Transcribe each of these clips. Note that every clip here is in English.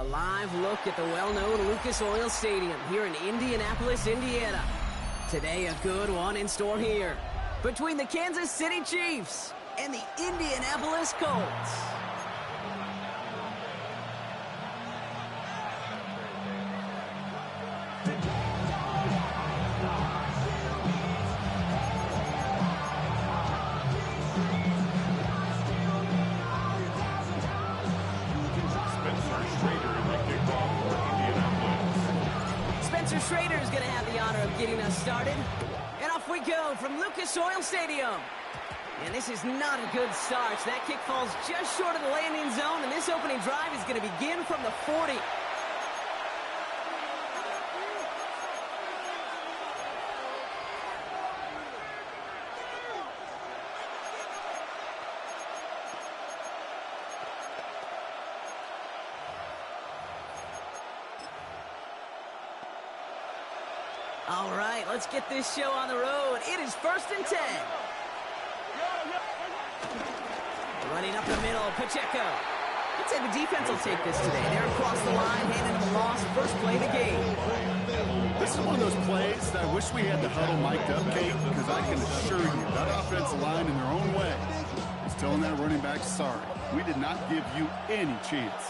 A live look at the well-known Lucas Oil Stadium here in Indianapolis, Indiana. Today, a good one in store here between the Kansas City Chiefs and the Indianapolis Colts. Schrader's going to have the honor of getting us started. And off we go from Lucas Oil Stadium. And this is not a good start. That kick falls just short of the landing zone, and this opening drive is going to begin from the 40. All right, let's get this show on the road. It is 1st and 10. Running up the middle, Pacheco. I'd say the defense will take this today. They're across the line, handing them a loss. First play of the game. This is one of those plays that I wish we had the huddle mic'd up, Kate, because I can assure you that offensive line in their own way is telling that running back, sorry, we did not give you any chance.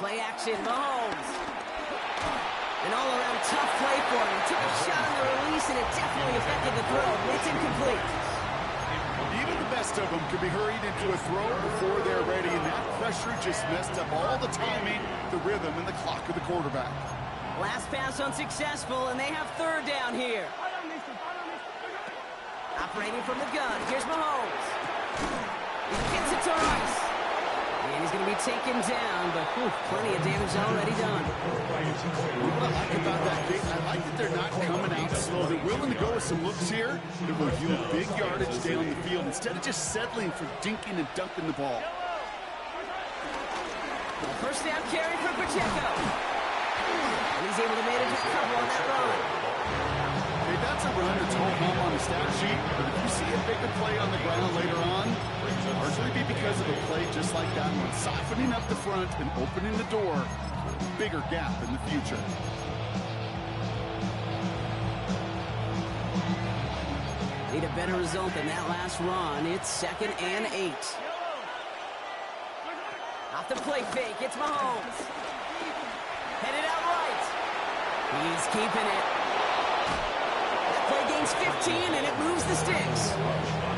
Play action, Mahomes. An all-around tough play for him. Took a shot on the release, and it definitely affected the throw. It's incomplete. Even the best of them could be hurried into a throw before they're ready, and that pressure just messed up all the timing, the rhythm, and the clock of the quarterback. Last pass unsuccessful, and they have 3rd down here. Operating from the gun, here's Mahomes. He gets it to Rice. And he's going to be taken down, but plenty of damage already done. What I like about that game, I like that they're not coming out slow. They're willing to go with some looks here. They're going to do big yardage down the field instead of just settling for dinking and dunking the ball. First down carry for Pacheco. And he's able to manage a couple on that run. Hey, that's a run that's home hum on the stat sheet, but if you see a bigger play on the ground later on, it'll largely be because of a play just like that one, softening up the front and opening the door for a bigger gap in the future. Need a better result than that last run. It's 2nd and 8. Off the play fake, it's Mahomes. Headed out right. He's keeping it. That play gains 15, and it moves the sticks.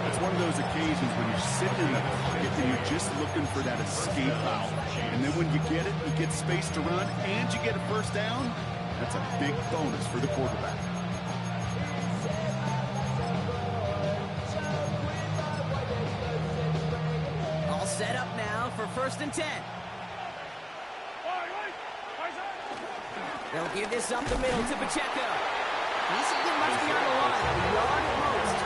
It's one of those occasions when you're sitting in the pocket and you're just looking for that escape route. And then when you get it, you get space to run, and you get a first down. That's a big bonus for the quarterback. All set up now for 1st and 10. They'll give this up the middle to Pacheco. He doesn't get much beyond the line, a yard at most.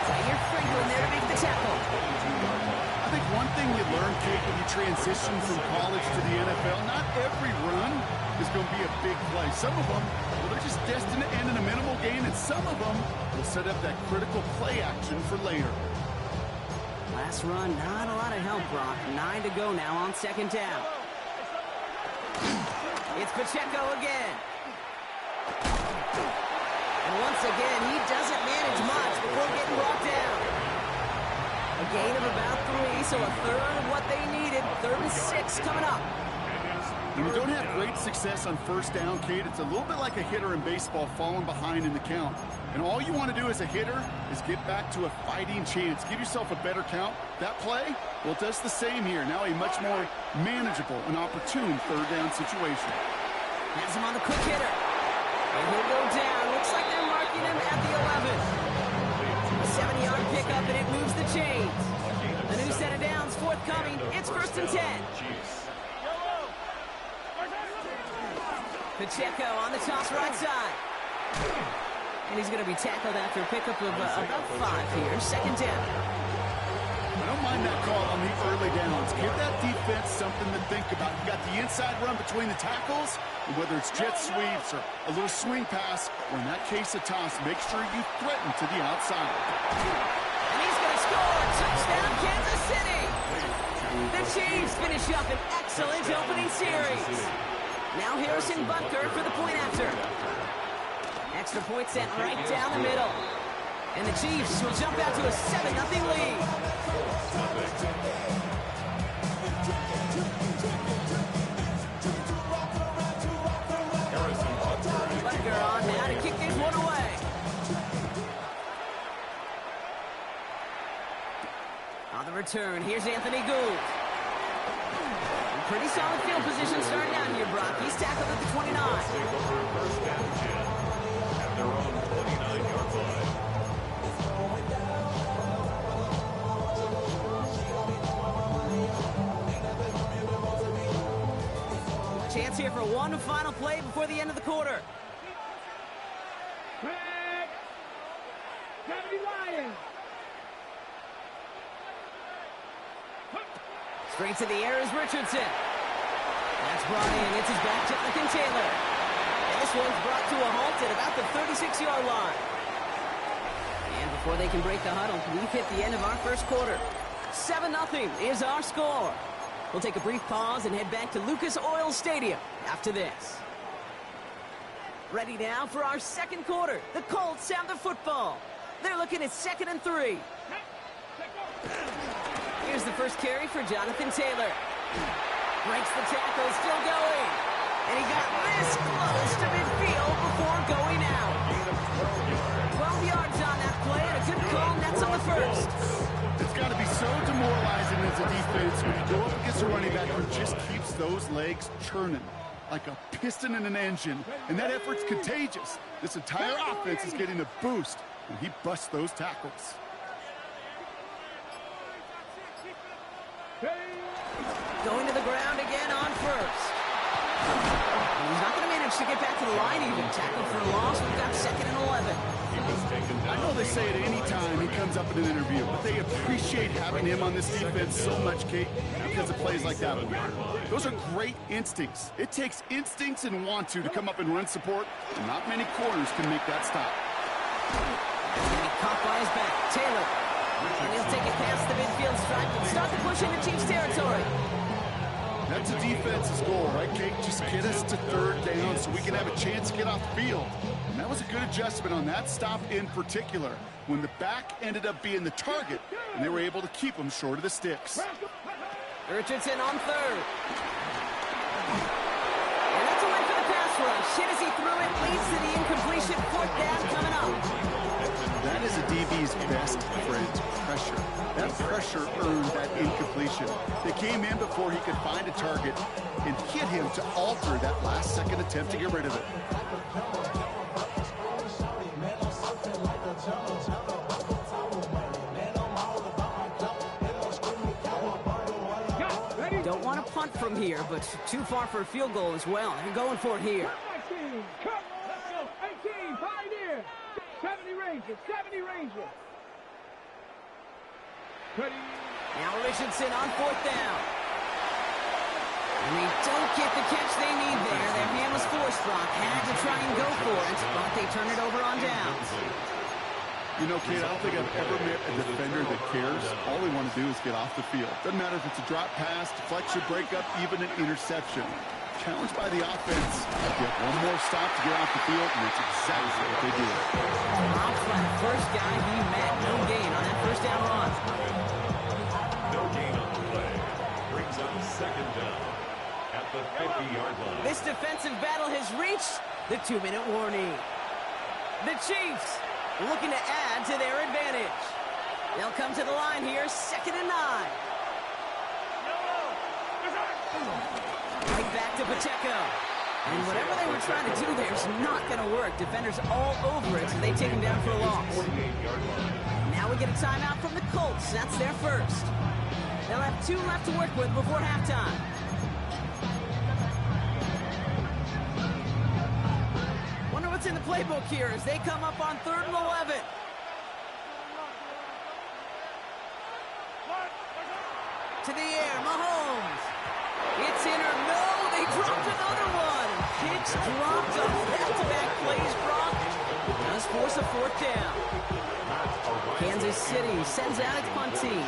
Zaire Franklin there to make the tackle. I think one thing you learn, Kate, when you transition from college to the NFL, not every run is going to be a big play. Some of them, well, they're just destined to end in a minimal gain, and some of them will set up that critical play action for later. Last run, not a lot of help, Brock. 9 to go now on 2nd down. It's Pacheco again. And once again, he doesn't manage much before getting brought down. A gain of about 3, so a third of what they needed. 3rd and 6 coming up. When you don't have great success on 1st down, Kate, it's a little bit like a hitter in baseball falling behind in the count. And all you want to do as a hitter is get back to a fighting chance. Give yourself a better count. That play, well, it does the same here. Now a much more manageable and opportune 3rd down situation. Has him on the quick hitter. And he'll go down. Looks like they're marking him at the 11. A 7-yard pickup, and it moves the chains. A new set of downs forthcoming. It's 1st and 10. Pacheco on the toss right side. And he's going to be tackled after a pickup of about 5 here. 2nd down. I don't mind that call on the early downs. Give that defense something to think about. You got the inside run between the tackles, and whether it's jet sweeps or a little swing pass, or in that case a toss, make sure you threaten to the outside. And he's going to score. Touchdown, Kansas City. The Chiefs finish up an excellent opening series. Now Harrison Butker for the point after. Extra point sent right down the middle. And the Chiefs will jump out to a 7-0 lead. Butker on now to kick this one away. On the return, here's Anthony Gould. Pretty solid field position starting out here, Brock. He's tackled at the 29. First down, Jim, at their own 29-yard line. Chance here for one final play before the end of the quarter. Straight to the air is Richardson. That's brought in. It's his back, Jonathan Taylor. And this one's brought to a halt at about the 36-yard line. And before they can break the huddle, we've hit the end of our first quarter. 7-0 is our score. We'll take a brief pause and head back to Lucas Oil Stadium after this. Ready now for our second quarter. The Colts have the football. They're looking at 2nd and 3. Here's the first carry for Jonathan Taylor. Breaks the tackle, still going. And he got this close to midfield before going out. 12 yards on that play, and a good call, nets on the first. It's got to be so demoralizing as a defense when you go up against a running back who just keeps those legs churning like a piston in an engine. And that effort's contagious. This entire offense is getting a boost when he busts those tackles. Going to the ground again on first. He's not going to manage to get back to the line even. Tackled for a loss. We've got 2nd and 11. I know they say it any time he comes up in an interview, but they appreciate having him on this defense so much, Kate, because of plays like that one. Those are great instincts. It takes instincts and want to come up and run support, and not many corners can make that stop. He's going to be caught by his back. Taylor. And he'll take it past the midfield stripe and start the push into Chiefs territory. That's a defense's goal, right, Kate? Just get us to 3rd down so we can have a chance to get off the field. And that was a good adjustment on that stop in particular, when the back ended up being the target, and they were able to keep him short of the sticks. Richardson on 3rd. And that's a win for the pass rush. Hit as he threw it, leads to the incompletion. 4th down coming up. That is a DB's best friend, pressure. That pressure earned that incompletion. They came in before he could find a target and hit him to alter that last-second attempt to get rid of it. Don't want to punt from here, but too far for a field goal as well. They're going for it here. 18, Pioneer. 70 Rangers. Now Richardson on 4th down. And they don't get the catch they need there. Their hand was forced, Brock. Had to try and go for it, but they turn it over on downs. You know, Kate, I don't think I've ever met a defender that cares. All they want to do is get off the field. Doesn't matter if it's a drop pass, deflection, breakup, even an interception. Challenged by the offense. Get one more stop to get off the field, and that's exactly what they do. Off by the first guy he met. No gain on that 1st down run. No gain on the play. Brings up 2nd down at the 50-yard line. This defensive battle has reached the 2-minute warning. The Chiefs looking to add to their advantage. They'll come to the line here, 2nd and 9. Right back to Pacheco. And whatever they were trying to do there is not going to work. Defenders all over it, so they take him down for a loss. Now we get a timeout from the Colts. That's their first. They'll have 2 left to work with before halftime. Wonder what's in the playbook here as they come up on 3rd and 11. to the air. Mahomes. It's in or no. They dropped another one. Kicks dropped off back-to-back plays, Brock. Does force a fourth down. Kansas City sends out its punt team.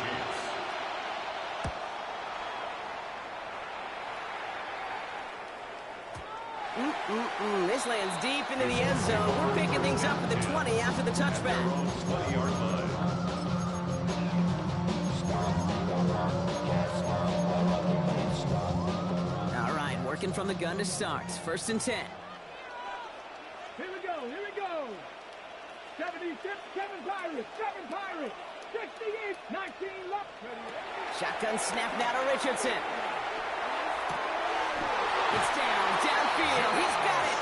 This lands deep into the end zone. We're picking things up at the 20 after the touchback. 20-yard line. All right, working from the gun to start. 1st and 10. Here we go, here we go. 76, 7 Pirates, 7 Pirates. 68, 19 left. Shotgun snap now to Richardson. It's downfield. He's got it.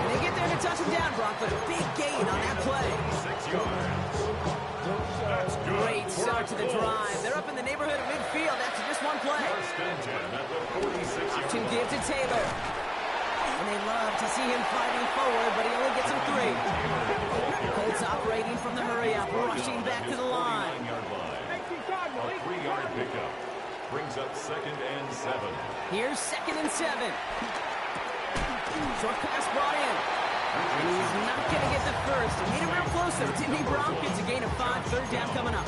They get there to touch him down, Brock, but a big gain on that play. 6 yards. That's good. Great start to the drive. They're up in the neighborhood of midfield after just one play. 1st and 10 at the 46-yard Option give to Taylor. And they love to see him fighting forward, but he only gets him 3. The Colts operating from the hurry-up, rushing back to the line. 49-yard line. A 3-yard pickup. Brings up 2nd and 7. Here's 2nd and 7. Short pass brought in. And he's not going to get the first. He made it real close, though. Didn't he, Brock? Gets a gain of 5. 3rd down coming up.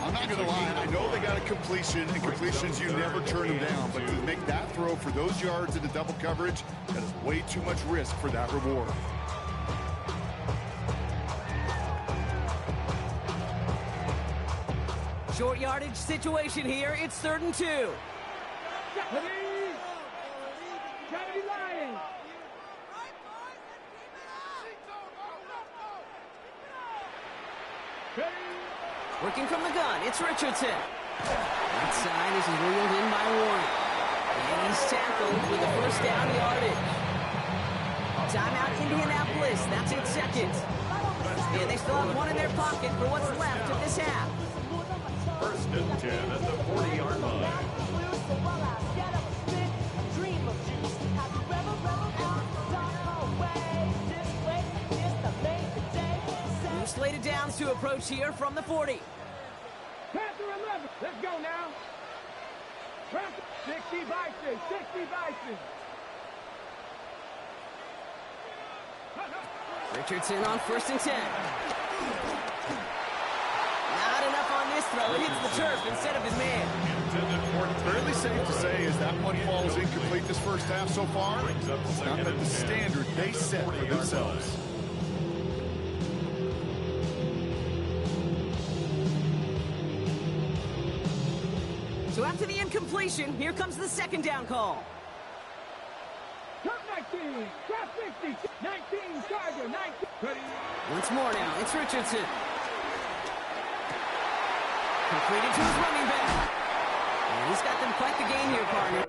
I'm not going to lie. I know they got a completion, and completions, you never turn them down. But to make that throw for those yards into double coverage, that is way too much risk for that reward. Short yardage situation here. It's 3rd and 2. 70 Lions. Working from the gun, it's Richardson. Outside, this is reeled in by Warren. And he's tackled with the 1st down yardage. Timeout Indianapolis, that's in 2nd. And they still have 1 in their pocket for what's left of this half. 1st and 10 at the 40-yard line. New slated downs to approach here from the 40. Panther 11. Let's go now. 60 Bison. 60 Bison. Richardson on 1st and 10. Not enough on this throw. It hits the turf instead of his man. Fairly safe to say as that one falls incomplete this first half so far. Not at the standard they set for themselves. So after the incompletion, here comes the 2nd down call. Top 19. Top 50. 19. Charger. 19. Once more now, it's Richardson. Completed to his running back. And he's got them quite the gain here, partner.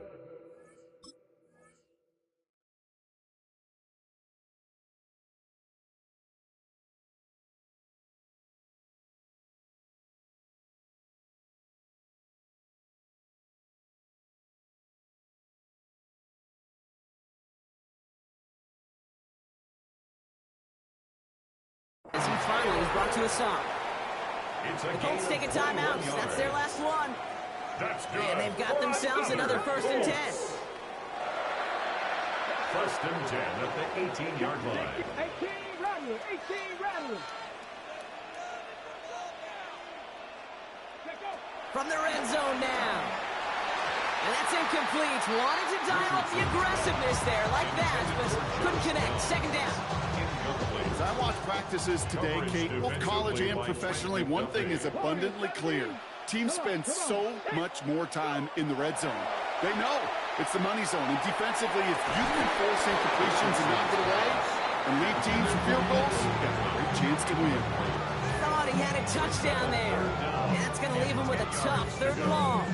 As he finally is brought to a stop. The Colts take a timeout. That's their last one. That's good. And they've got themselves another 1st and 10. 1st and 10 at the 18-yard line. 18 Rattler. 18 Rattler. From the red zone now. And that's incomplete. Wanted to dial up the aggressiveness there like that, but couldn't connect. 2nd down. As I watch practices today, Kate, both college and professionally, one thing is abundantly clear. Teams spend so much more time in the red zone. They know it's the money zone. And defensively, if you can force incompletions and knock it away and lead teams for field goals, you've got a great chance to win. Thought he had a touchdown there. And that's going to leave him with a tough 3rd and long.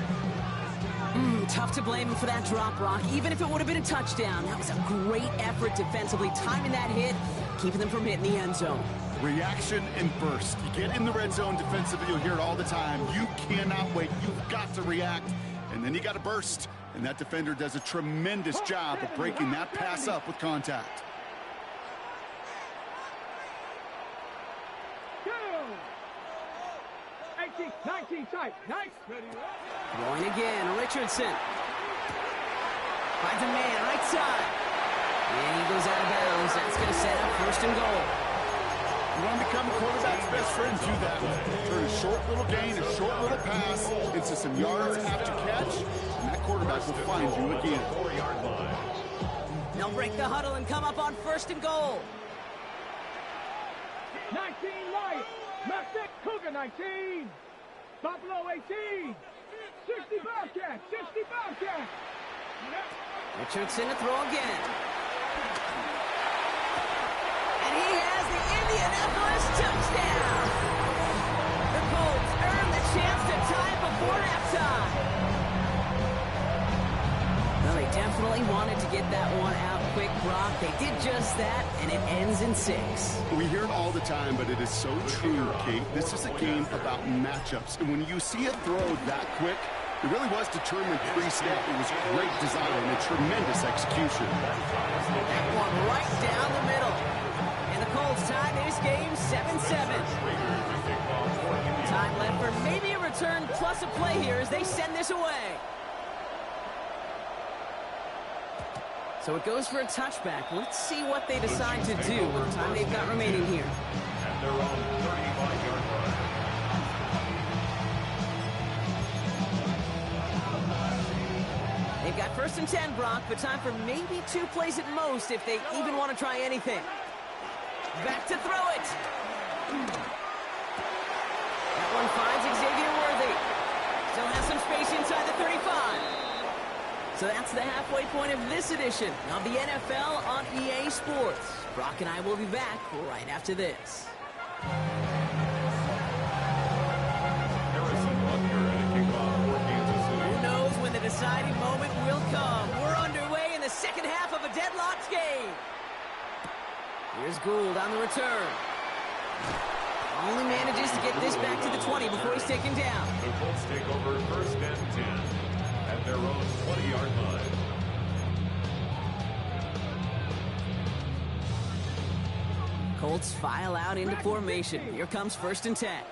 Tough to blame him for that drop, Brock. Even if it would have been a touchdown, that was a great effort defensively, timing that hit, keeping them from hitting the end zone. Reaction and burst. You get in the red zone defensively, you'll hear it all the time. You cannot wait. You've got to react, and then you got to burst. And that defender does a tremendous job of breaking that pass up with contact. 19 tight. Nice. Throwing again, Richardson. Finds a man, right side. And he goes out of bounds. That's going to set up first and goal. You want to become a quarterback's best friend, do that. Turn a short little gain, a short little pass into some yards after catch, and that quarterback will find you again. 4-yard line. They'll break the huddle and come up on first and goal. 19 Lions. Left it. Cougar 19. Buffalo 18. 60 Bobcats. 60 Bobcats. Richardson to throw again. And he has the Indianapolis touchdown. The Colts earn the chance to tie before halftime. Well, they definitely wanted to get that one out quick, Brock. They did just that, and it ends in 6. We hear it all the time, but it is so true, Kate. This is a game about matchups. And when you see a throw that quick, it really was determined pre-snap. It was great design and tremendous execution. That one right down the middle. And the Colts tie this game 7-7. Time left for maybe a return plus a play here as they send this away. So it goes for a touchback. Let's see what they decide to do with the time they've got remaining here. At their own 35-yard line. They've got first and 10, Brock, but time for maybe 2 plays at most if they even want to try anything. Back to throw it. That one finds Xavier Worthy. Still has some space inside the 35. So that's the halfway point of this edition of the NFL on EA Sports. Brock and I will be back right after this. Who knows when the deciding moment will come? We're underway in the second half of a deadlocked game. Here's Gould on the return. Only manages to get this back to the 20 before he's taken down. The Colts take over first and 10 at their own 20-yard line. Colts file out into formation. Here comes first and 10.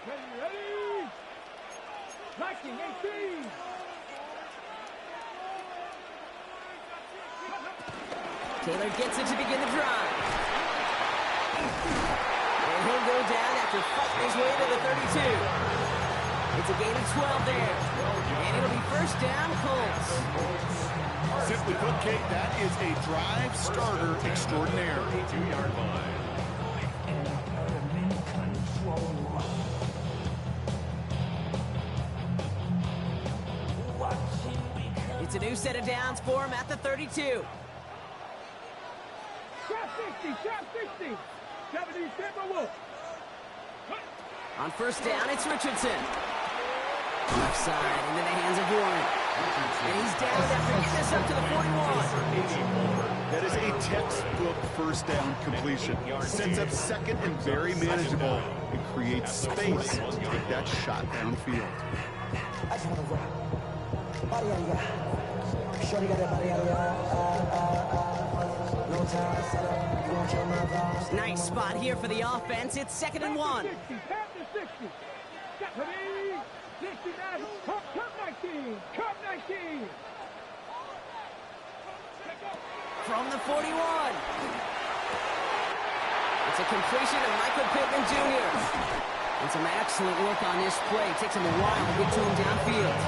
Ready, ready. 19-18. Taylor gets it to begin the drive. And he'll go down after fighting his way to the 32. It's a gain of 12 there. And it'll be first down, Colts. Simply put, Kate, that is a drive starter extraordinaire. 2-yard line. It's a new set of downs for him at the 32. Trap 60. 70 Timberwolves. On first down, it's Richardson. Left side into the hands of Warren. And he's down after getting this up to the 41. That is a textbook first down completion. Sets up second and very manageable. It creates space to take that shot downfield. Nice spot here for the offense. It's second and 1. 60. Tap to 60. Ready. 69. Cup 19. Cup 19. From the 41. It's a completion of Michael Pittman Jr. And some excellent work on this play. Takes him a while to get to him downfield.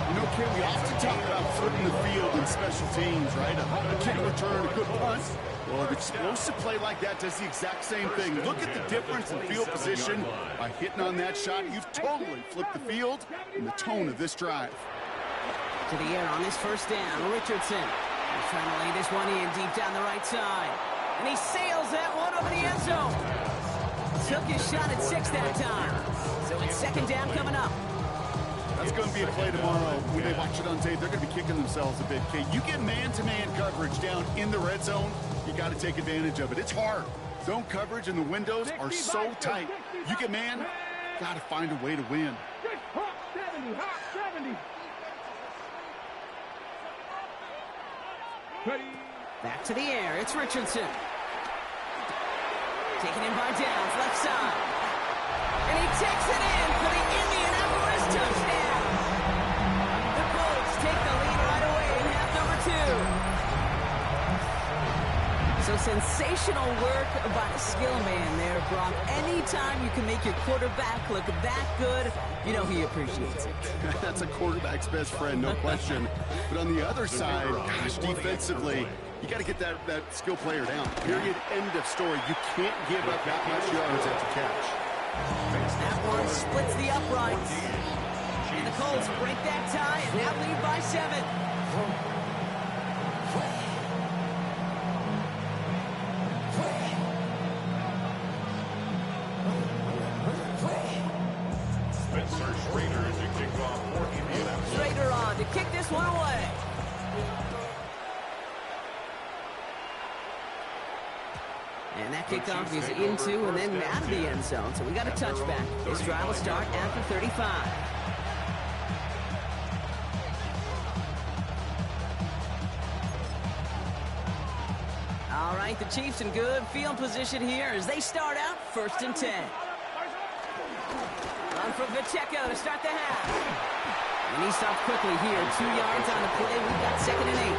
You know, Kim, we often talk about flipping the field in special teams, right? A kick return, a good punt. Well, an explosive play like that does the exact same thing. Look at the difference in field position. By hitting on that shot, you've totally flipped the field and the tone of this drive. To the air on this first down, Richardson. He's trying to lay this one in deep down the right side. And he sails that one over the end zone. Took his shot at 6 that time. So it's second down coming up. That's going to be a play tomorrow. When they watch it on tape, they're going to be kicking themselves a bit. Okay, you get man-to-man coverage down in the red zone, you got to take advantage of it. It's hard. Zone coverage and the windows are so tight. You get man, got to find a way to win. Hot 70. Ready. Back to the air. It's Richardson. Taken in by Downs, left side. And he takes it in for the Indianapolis touchdown. The Colts take the lead right away in half number 2. So sensational work by the skill man there, Brock. Anytime you can make your quarterback look that good, you know he appreciates it. That's a quarterback's best friend, no question. But on the other side, gosh, defensively, you got to get that skill player down. Period. End of story. You can't give up that much yards after catch. That one splits the uprights. And the Colts break that tie and now lead by 7. Schrader on to kick this one away. And that kickoff is into and then out of the end zone. So we got a touchback. This drive will start at the 35. All right, the Chiefs in good field position here as they start out 1st and 10. Run from Pacheco to start the half. And he stopped quickly here. 2 yards on the play. We've got 2nd and 8.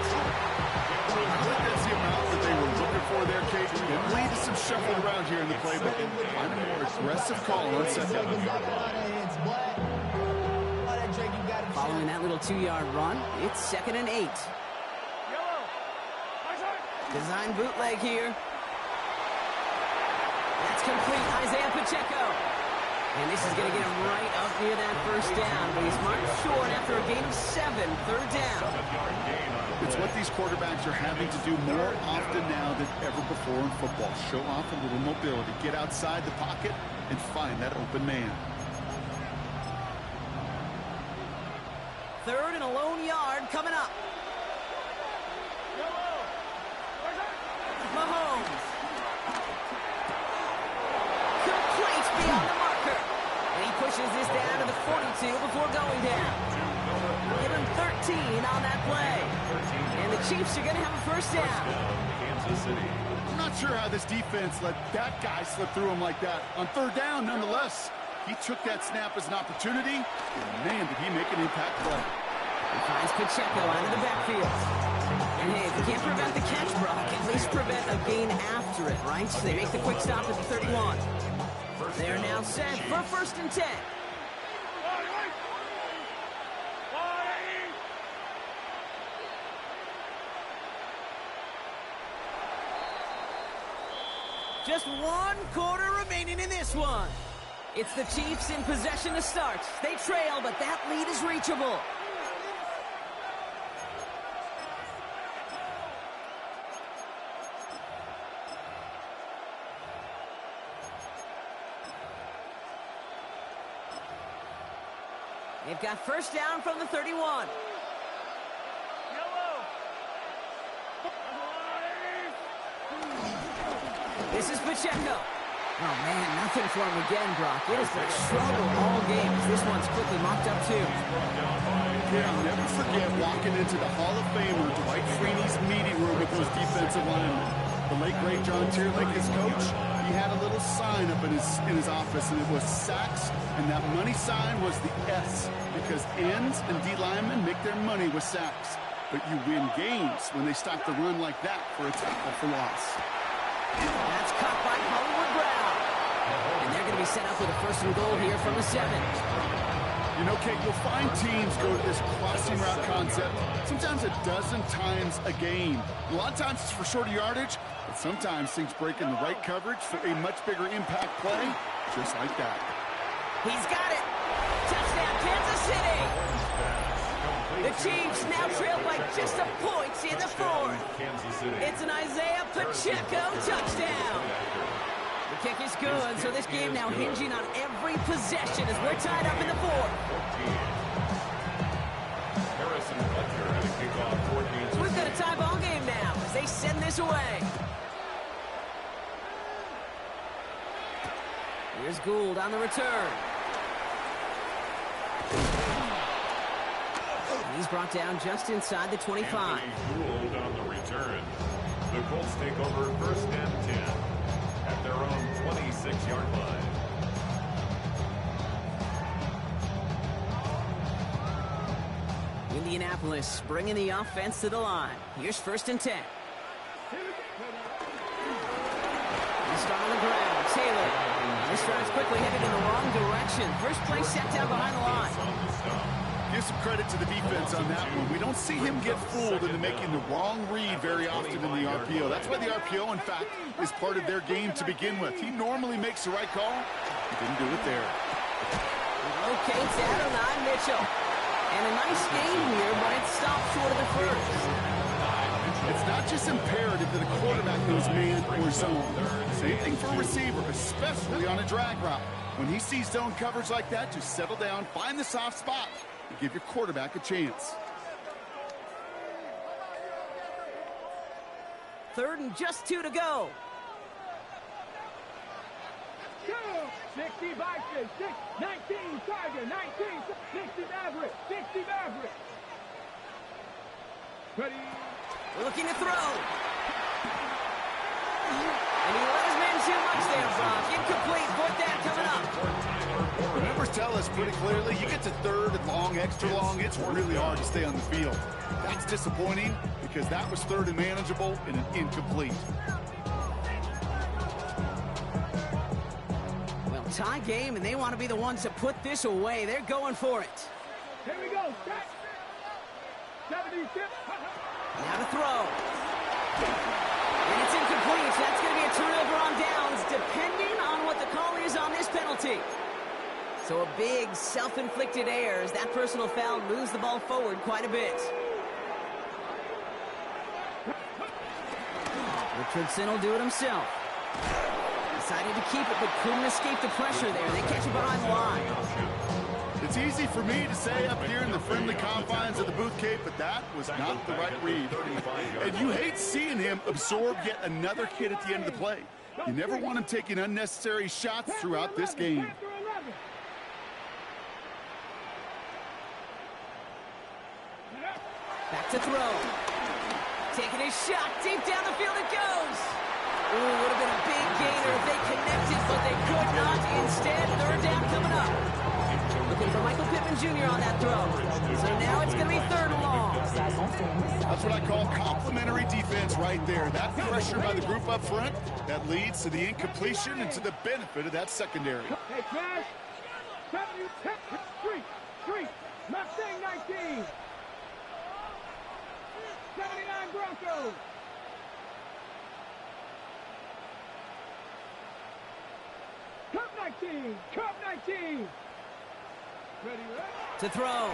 I think that's the amount that they were looking for there, Kate. It lead to some shuffling around here in the playbook. Find a more aggressive call on 2nd. Following that little 2-yard run, it's 2nd and 8. Design bootleg here. That's complete. Isaiah Pacheco. And this is going to get him right up near that 1st down. But he's marked short after a gain of 7. 3rd down. It's what these quarterbacks are having to do more often now than ever before in football. Show off a little mobility. Get outside the pocket and find that open man. 3rd and a lone yard coming up. Mahomes. Complete beyond the marker. And he pushes this down to the 42 before going down. Give him 13 on that play. And the Chiefs are going to have a 1st down. I'm not sure how this defense let that guy slip through him like that. On 3rd down, nonetheless, he took that snap as an opportunity. And man, did he make an impact play. He finds Pacheco out of the backfield. And hey, if you can't prevent the catch, Brock, at least prevent a gain after it, right? So they make the quick stop at the 31. They're now set for 1st and 10. Just 1 quarter remaining in this one. It's the Chiefs in possession to start. They trail, but that lead is reachable. They've got 1st down from the 31. This is Pacheco. Oh, man, nothing for him again, Brock. It has been a struggle all game as this one's quickly mocked up, too. Yeah, I'll never forget walking into the Hall of Famer Dwight Freeney's meeting room with those defensive linemen. The late, great John Tierlake, his coach, he had a little sign up in his office, and it was sacks, and that money sign was the S, because ends and D linemen make their money with sacks. But you win games when they stop the run like that for a tackle for loss. That's caught by Hollywood Brown. And they're going to be set up with a 1st and goal here from the 7. You know, Kate, you'll find teams go to this crossing route concept sometimes a dozen times a game. A lot of times it's for shorter yardage, but sometimes things break in the right coverage for a much bigger impact play, just like that. He's got it. Touchdown, Kansas City. The Chiefs now trail by just a point in the 4th. It's an Isaiah Pacheco touchdown. The kick is good, so this game now hinging on every possession as we're tied up in the 4th. So we've got a tie ball game now as they send this away. Here's Gould on the return. He's brought down just inside the 25. Gould on the return. The Colts take over 1st and 10 at their own 26-yard line. Indianapolis bringing the offense to the line. Here's 1st and 10. They start on the ground. Taylor. This drive's quickly headed in the wrong direction. First play set down behind the line. Give some credit to the defense on that one. We don't see him get fooled into making the wrong read very often in the RPO. That's why the RPO, in fact, is part of their game to begin with. He normally makes the right call. He didn't do it there. Locates Adonai Mitchell. And a nice game here, but it stopped short of the first. It's not just imperative that a quarterback knows man or zone. Same thing for a receiver, especially on a drag route. When he sees zone coverage like that, just settle down, find the soft spot, and give your quarterback a chance. 3rd and just 2 to go. 60 Vikings, 19 Tiger, 19, 60 Maverick, 60 Maverick. Ready? We're looking to throw. And he let his man too much there, Brock. Incomplete. 4th down coming up. The numbers tell us pretty clearly, you get to 3rd and long, extra long, it's really hard to stay on the field. That's disappointing because that was 3rd and manageable and an incomplete. Well, tie game, and they want to be the ones to put this away. They're going for it. Here we go. 76. Now to throw. And it's incomplete, so that's going to be a turnover on downs, depending on what the call is on this penalty. So a big self-inflicted error as that personal foul moves the ball forward quite a bit. Richardson will do it himself. Decided to keep it, but couldn't escape the pressure there. They catch it behind the line. It's easy for me to say up here in the friendly confines of the booth, Kate, but that was not the right read. And you hate seeing him absorb yet another hit at the end of the play. You never want him taking unnecessary shots throughout this game. Back to throw. Taking his shot. Deep down the field it goes. Ooh, would have been a big gainer if they connected, but they could not. Instead, 3rd down coming up. Looking for Michael Pittman Jr. on that throw. So now it's going to be 3rd and long. That's what I call complimentary defense right there. That pressure by the group up front, that leads to the incompletion and to the benefit of that secondary. Hey, Cash. 3. Mustang 19. 79 Broncos. Cup 19. Cup 19. Ready? To throw.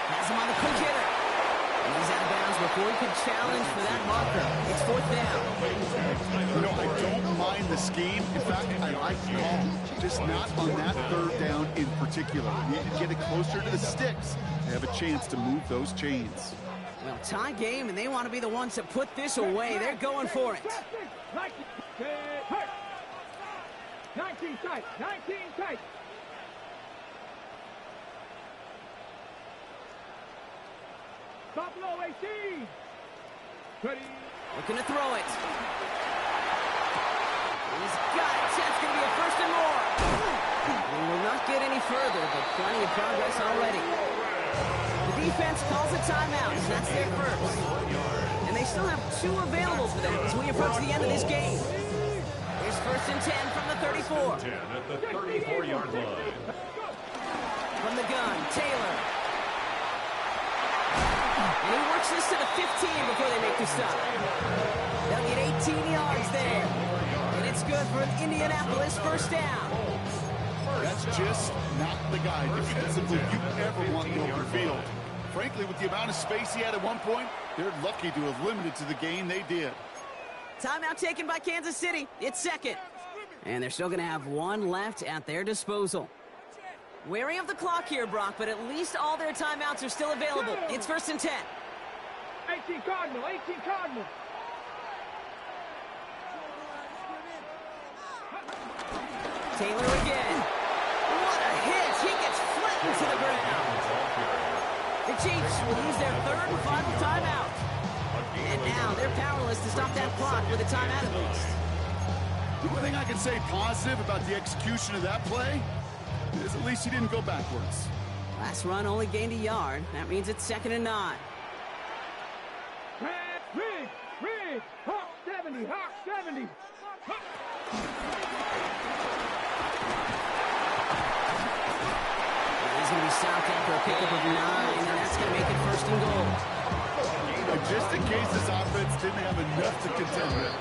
Has him on the quick hitter. And he's out of bounds before he could challenge for that marker. It's 4th down. You know, I don't mind the scheme. In fact, I like the call. Just not on that 3rd down in particular. You need to get it closer to the sticks to have a chance to move those chains. Well, tie game, and they want to be the ones to put this away. They're going for it. 19 tight. 19 tight. Buffalo 18. Ready. Looking to throw it. He's got it. That's going to be a 1st and more. We will not get any further, but plenty of progress already. The defense calls a timeout, and that's their first. And they still have 2 available for them as we approach the end of this game. Here's 1st and 10 from the 34. 10 at the 34-yard line. From the gun, Taylor. And he works this to the 15 before they make the stop. They'll get 18 yards there. And it's good for an Indianapolis 1st down. That's just not the guy defensively you ever want in the open field. Frankly, with the amount of space he had at one point, they're lucky to have limited to the game they did. Timeout taken by Kansas City. It's 2nd. And they're still going to have 1 left at their disposal. Wary of the clock here, Brock, but at least all their timeouts are still available. It's 1st and 10. 18 Cardinal. 18 Cardinal. Taylor again. What a hit. He gets flattened to the ground. The Chiefs will use their 3rd and final timeout. And now they're powerless to stop that clock with a timeout at least. The only thing I can say positive about the execution of that play is at least he didn't go backwards. Last run only gained a yard. That means it's 2nd and 9. Rig, Hawk 70, Hawk 70. He's going to be stopped after a pickup of 9, and that's going to make it 1st and goal. Just in case this offense didn't have enough to contend with,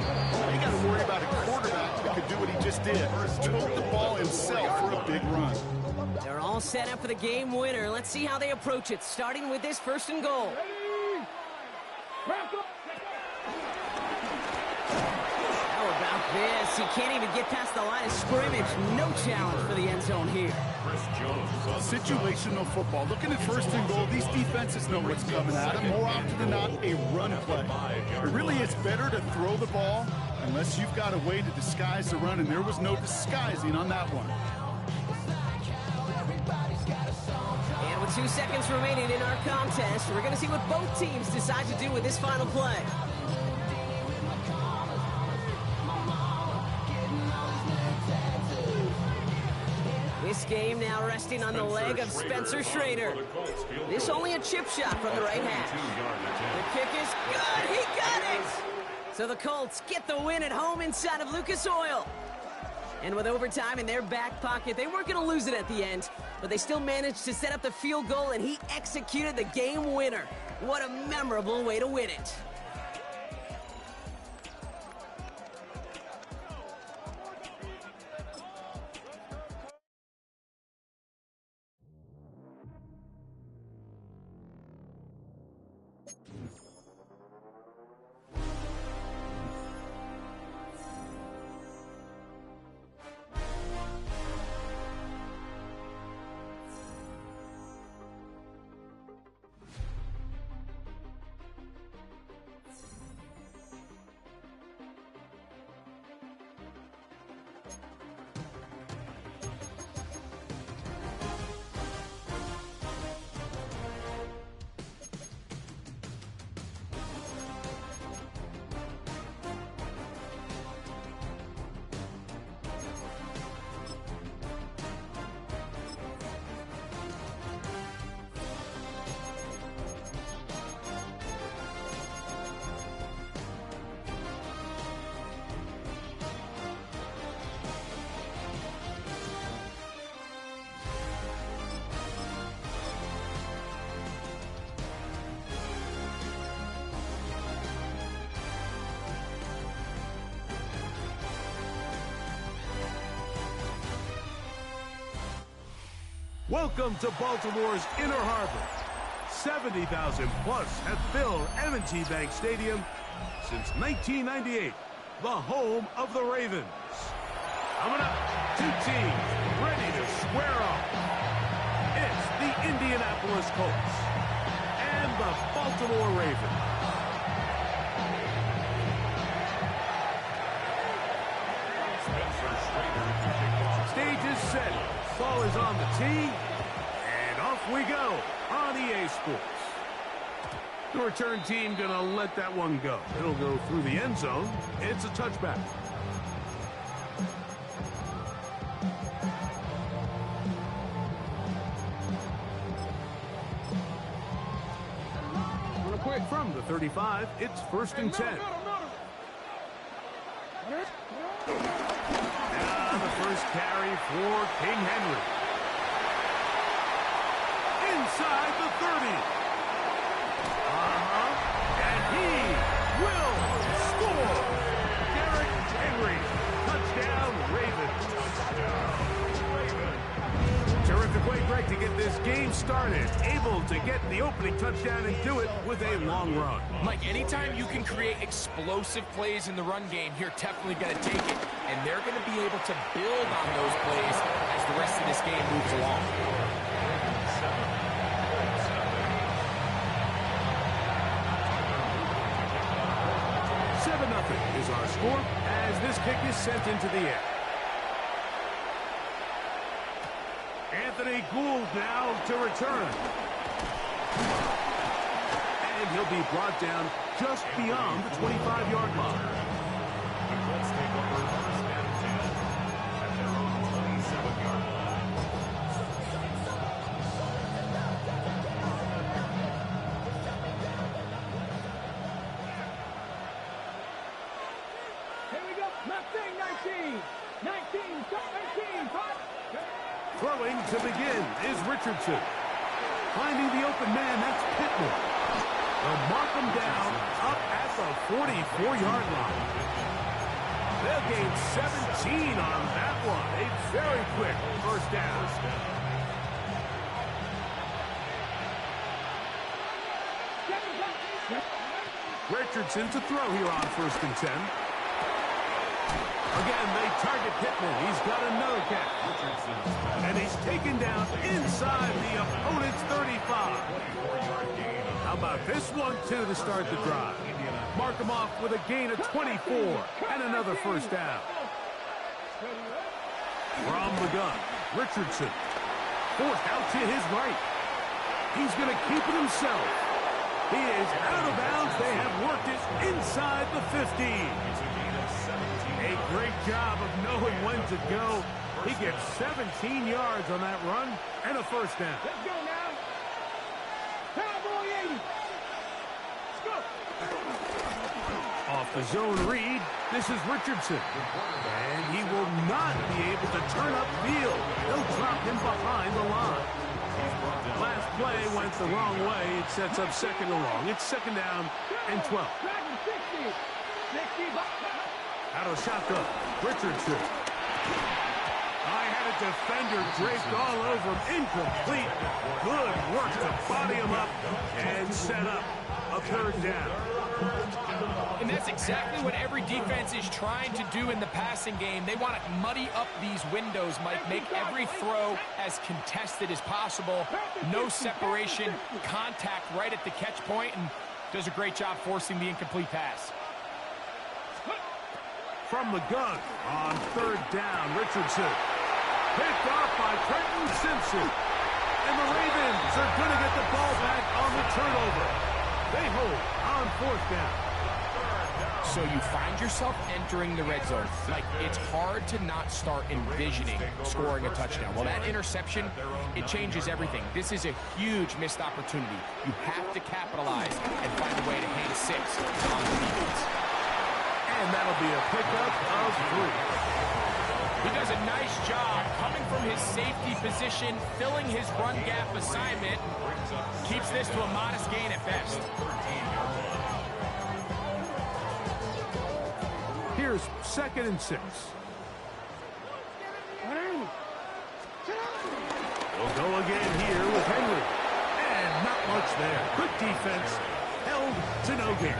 you got to worry about a quarterback that could do what he just did, tote the ball himself for a big run. They're all set up for the game winner. Let's see how they approach it, starting with this 1st and goal. How about this? He can't even get past the line of scrimmage. No challenge for the end zone here. Situational football. Looking at 1st and goal, these defenses know what's coming at them. More often than not, a run play. It really is better to throw the ball unless you've got a way to disguise the run, and there was no disguising on that one. And with 2 seconds remaining in our contest, we're going to see what both teams decide to do with this final play. This game now resting on the leg of Spencer Schrader. This only a chip shot from the right hash. The kick is good. He got it! So the Colts get the win at home inside of Lucas Oil. And with overtime in their back pocket, they weren't going to lose it at the end, but they still managed to set up the field goal, and he executed the game winner. What a memorable way to win it. Welcome to Baltimore's Inner Harbor. 70,000 plus have filled M&T Bank Stadium since 1998, the home of the Ravens. Coming up, 2 teams ready to square off. It's the Indianapolis Colts and the Baltimore Ravens. Stage is set. Ball is on the tee, and off we go on EA Sports. The return team gonna let that one go. It'll go through the end zone. It's a touchback. From the 35, it's 1st and 10. The first carry for King Henry. Inside the 30. And he will score. Derrick Henry. Touchdown, Ravens. Terrific way, Greg, to get this game started. Able to get the opening touchdown and do it with a long run. Mike, anytime you can create explosive plays in the run game, you're definitely going to take it. And they're going to be able to build on those plays as the rest of this game moves along. 7-0 is our score as this kick is sent into the air. Anthony Gould now to return. And he'll be brought down just beyond the 25-yard line. The Colts take over 1st and 10 at their own 27-yard line. to begin is Richardson. Finding the open man, that's Pittman. They'll mark him down up at the 44-yard line. They'll gain 17 on that one. A very quick first down. Richardson to throw here on 1st and 10. Again, they target Pittman. He's got another catch. And he's taken down inside the opponent's 35. How about this one, too, to start the drive? Mark him off with a gain of 24 and another first down. From the gun, Richardson. Forced out to his right. He's going to keep it himself. He is out of bounds. They have worked it inside the 15. A great job of knowing when to go. He gets 17 yards on that run and a first down. Let's go now. Cowboy 80. Let's go. Off the zone read, this is Richardson. And he will not be able to turn upfield. They'll drop him behind the line. Last play went the wrong way. It sets up 2nd and long. It's 2nd down and 12. Out of shotgun, Richardson. I had a defender draped all over him. Incomplete. Good work to body him up and set up a 3rd down. And that's exactly what every defense is trying to do in the passing game. They want to muddy up these windows, Mike, make every throw as contested as possible. No separation, contact right at the catch point, and does a great job forcing the incomplete pass. From the gun on 3rd down, Richardson. Picked off by Trenton Simpson. And the Ravens are going to get the ball back on the turnover. They hold on 4th down. So you find yourself entering the red zone. Like, it's hard to not start envisioning scoring a touchdown. Well, that interception, it changes everything. This is a huge missed opportunity. You have to capitalize and find a way to hang 6 on the defense. And that'll be a pickup of 3. He does a nice job coming from his safety position, filling his run gap assignment. Keeps this to a modest gain at best. Here's 2nd and 6. We'll go again here with Henry. And not much there. Good defense. Held to no gain.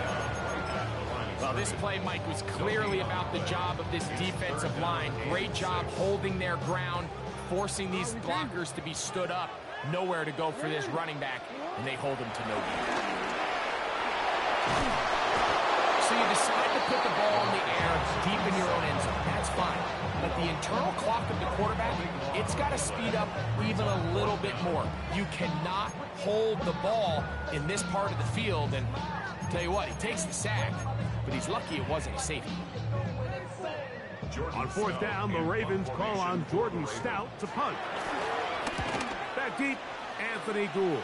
Well, this play, Mike, was clearly about the job of this defensive line. Great job holding their ground, forcing these blockers to be stood up. Nowhere to go for this running back, and they hold him to no gain. So you decide to put the ball in the air deep in your own end zone. That's fine. But the internal clock of the quarterback, it's got to speed up even a little bit more. You cannot hold the ball in this part of the field. And I'll tell you what, he takes the sack, but he's lucky it wasn't a safety. On 4th down, the Ravens call on Jordan Stout to punt. Back deep, Anthony Gould.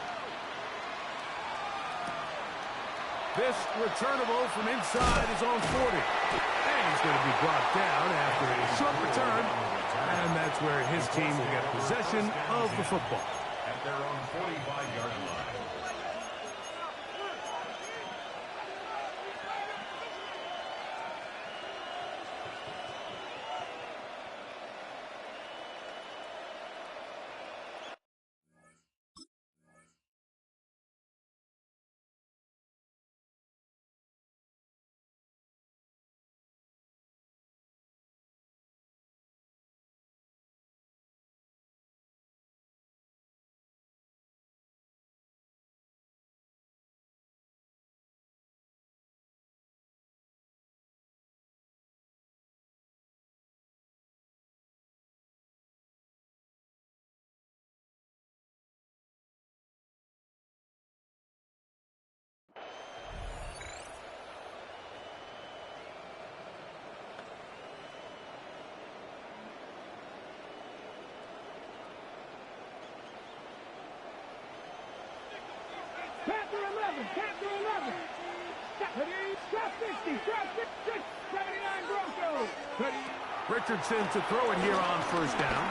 This returnable from inside his own 40. And he's going to be brought down after a short return. And that's where his team will get possession of the football. At their own 45-yard line. Panther 11, Panther 11. Stop 60, stop 60, 79 Broncos. Richardson to throw it here on 1st down.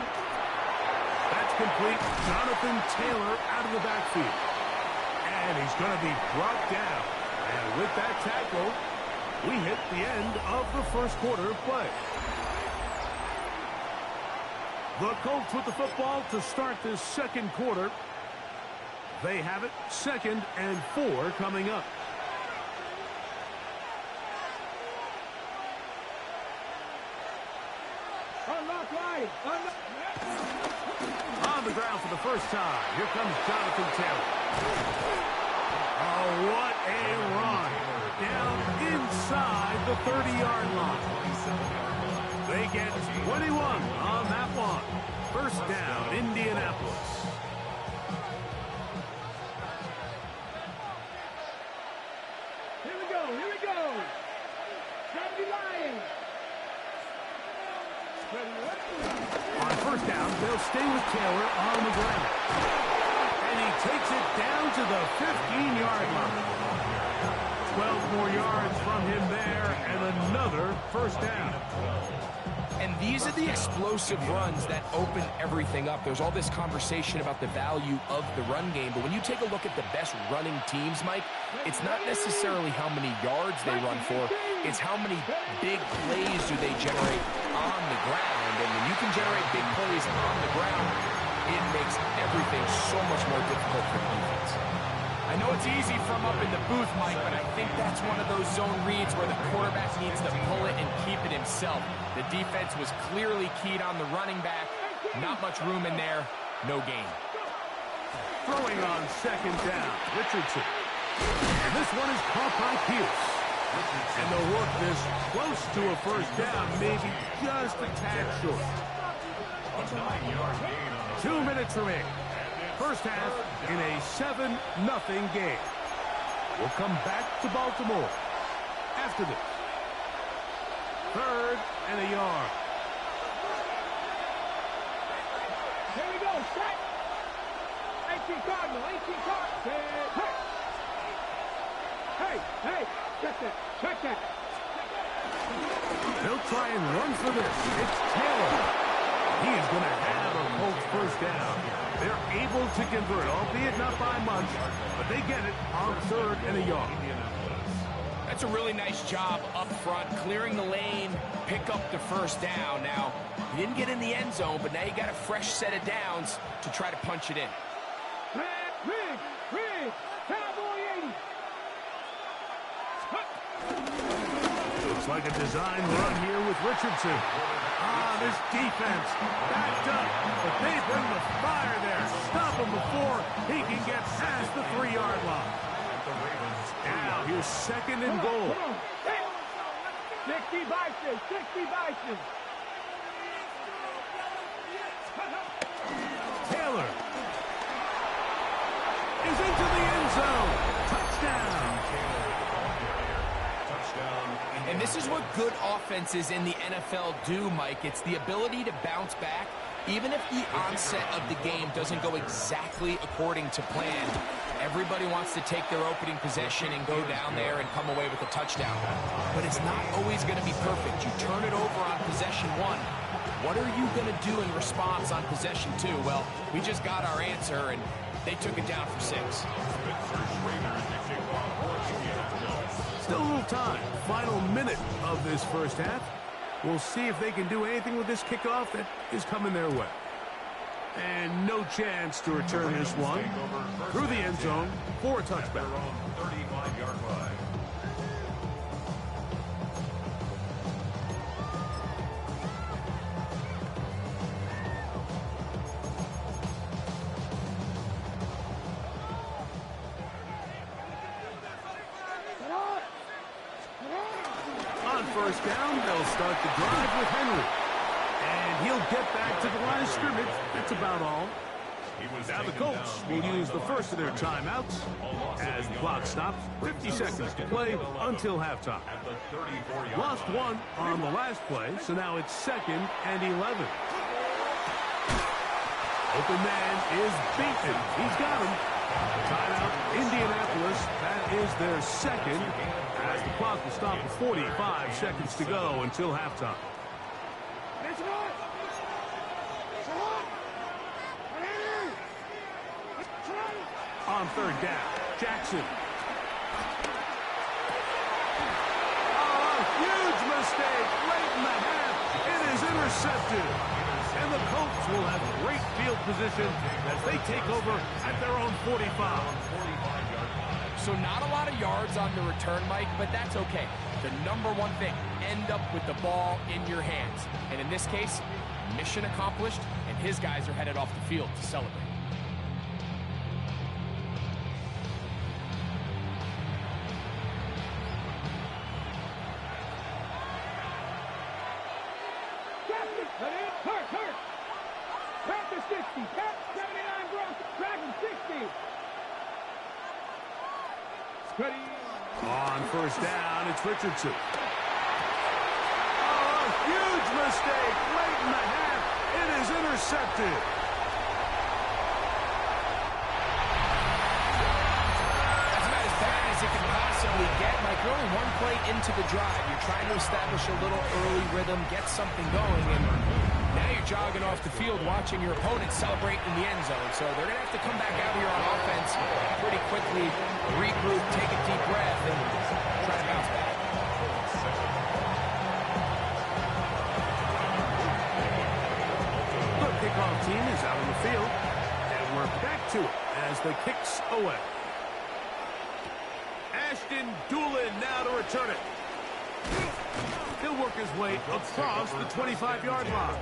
That's complete. Jonathan Taylor out of the backfield. And he's going to be brought down. And with that tackle, we hit the end of the first quarter of play. The Colts with the football to start this second quarter. They have it, 2nd and 4 coming up. On the ground for the first time. Here comes Jonathan Taylor. Oh, what a run. Down inside the 30-yard line. They get 21 on that one. First down, Indianapolis. Here we go, here we go. Sandy Lions. On first down, they'll stay with Taylor on the ground. And he takes it down to the 15-yard line. 12 more yards from him there, and another first down. And these are the explosive runs that open everything up. There's all this conversation about the value of the run game, but when you take a look at the best running teams, Mike, it's not necessarily how many yards they run for, it's how many big plays do they generate on the ground. And when you can generate big plays on the ground, it makes everything so much more difficult for the defense. I know it's easy from up in the booth, Mike, but I think that's one of those zone reads where the quarterback needs to pull it and keep it himself. The defense was clearly keyed on the running back. Not much room in there. No gain. Throwing on 2nd down, Richardson. And this one is caught by Pierce. And they'll work this close to a first down, maybe just a tad short. 2 minutes remaining. First half in a 7-0 game. We'll come back to Baltimore after this. 3rd and a yard. Here we go, set. 18 Cardinal, 18 Cardinal. Hey, check that, check that. They'll try and run for this. It's Taylor. He is going to have a Colts first down. They're able to convert, albeit not by much, but they get it on 3rd and a yard. That's a really nice job up front, clearing the lane, pick up the first down. Now, you didn't get in the end zone, but now you got a fresh set of downs to try to punch it in. Rig, Cowboy 80. Looks like a design run here with Richardson. This defense backed up, but they bring the fire there. Stop him before he can get past the 3-yard line. Now here's 2nd and goal. 60 Bison, 60 Bison. Taylor is into the end zone. Touchdown. And this is what good offenses in the NFL do, Mike. It's the ability to bounce back, even if the onset of the game doesn't go exactly according to plan. Everybody wants to take their opening possession and go down there and come away with a touchdown. But it's not always going to be perfect. You turn it over on possession 1. What are you going to do in response on possession 2? Well, we just got our answer, and they took it down for 6. Still a little time. Final minute of this first half. We'll see if they can do anything with this kickoff that is coming their way. And no chance to return this one through the end zone for a touchback. 35-yard line. On first down, they'll start the drive with Henry. And he'll get back to the line of scrimmage. That's about all. Now the Colts will use the first of their timeouts as the clock stops. 50 seconds to play until halftime. Lost one on the last play, so now it's 2nd and 11. Open man is Bateman. He's got him. Timeout, Indianapolis. That is their 2nd as the clock will stop with 45 seconds to go until halftime. on third down. Jackson. Huge mistake late in the half. It is intercepted. And the Colts will have great field position as they take over at their own 45. So not a lot of yards on the return, Mike, but that's okay. The number one thing, end up with the ball in your hands. And in this case, mission accomplished, and his guys are headed off the field to celebrate. On first down, it's Richardson. Oh, huge mistake late in the half. It is intercepted. That's about as bad as it can possibly get. Mike, you're only one play into the drive. You're trying to establish a little early rhythm, get something going, and now you're jogging off the field watching your opponent celebrate in the end zone. So they're going to have to come back out here on offense pretty quickly, regroup, take a deep breath, and try to bounce back. The kickoff team is out on the field, and we're back to it as the kick's away. Ashton Doolin now to return it. He'll work his way across the 25-yard line.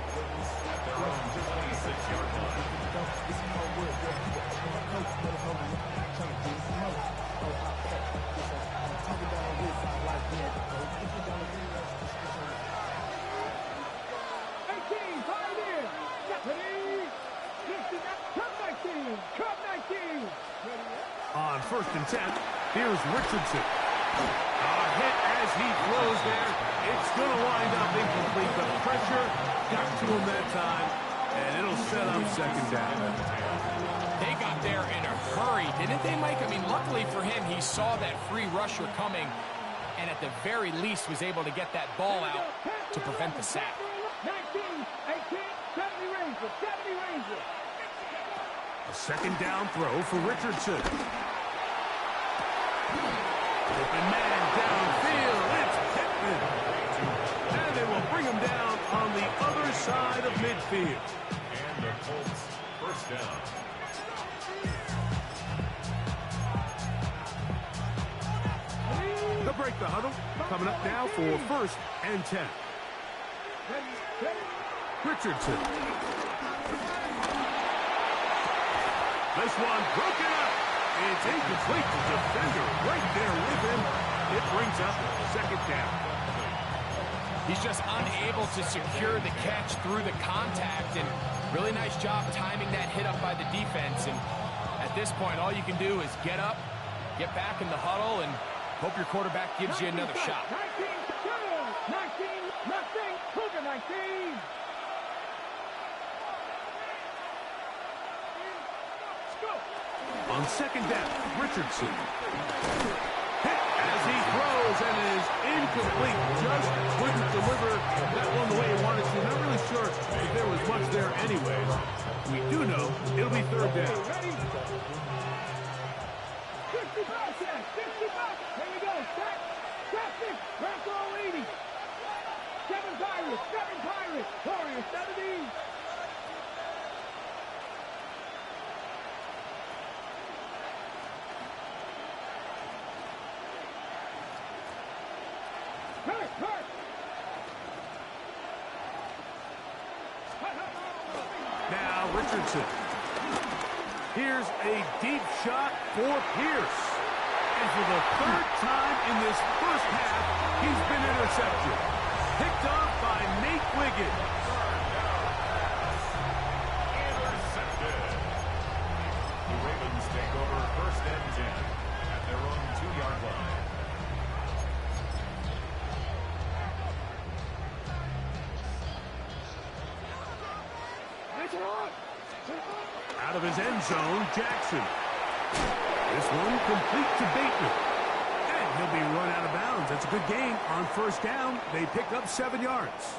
On first and 10, here's Richardson. Hit as he throws there. It's going to wind up incomplete. The pressure got to him that time, and it'll set up second down. They got there in a hurry, didn't they, Mike? I mean, luckily for him, he saw that free rusher coming, and at the very least was able to get that ball out to prevent the sack. 19, 18, 70 Ranger, 70 Ranger. A second down throw for Richardson. Open man downfield. It's Pittman. And they will bring him down on the other side of midfield. And the Colts first down. They'll break the huddle. Coming up now for first and 10. Richardson. This one broken up. It's incomplete. The defender right there with him. It brings up second down. He's just unable to secure the catch through the contact, and really nice job timing that hit up by the defense. And at this point, all you can do is get up, get back in the huddle, and hope your quarterback gives you another shot. 19, Cougar 19. On second down, Richardson. Hit as he throws and is incomplete. Just couldn't deliver that one the way he wanted to. Not really sure if there was much there anyways. We do know it'll be third down. 60 bucks, 60 bucks. Here we go. Set. Traffic. Rack all 80. 7 Pirates. Warriors 70. Now Richardson. Here's a deep shot for Pierce. And for the third time in this first half, he's been intercepted. Picked off by Nate Wiggins. Intercepted. The Ravens take over first and 10 at their own 2-yard line. Out of his end zone, Jackson. This one complete to Bateman. And he'll be run out of bounds. That's a good gain on first down. They pick up 7 yards.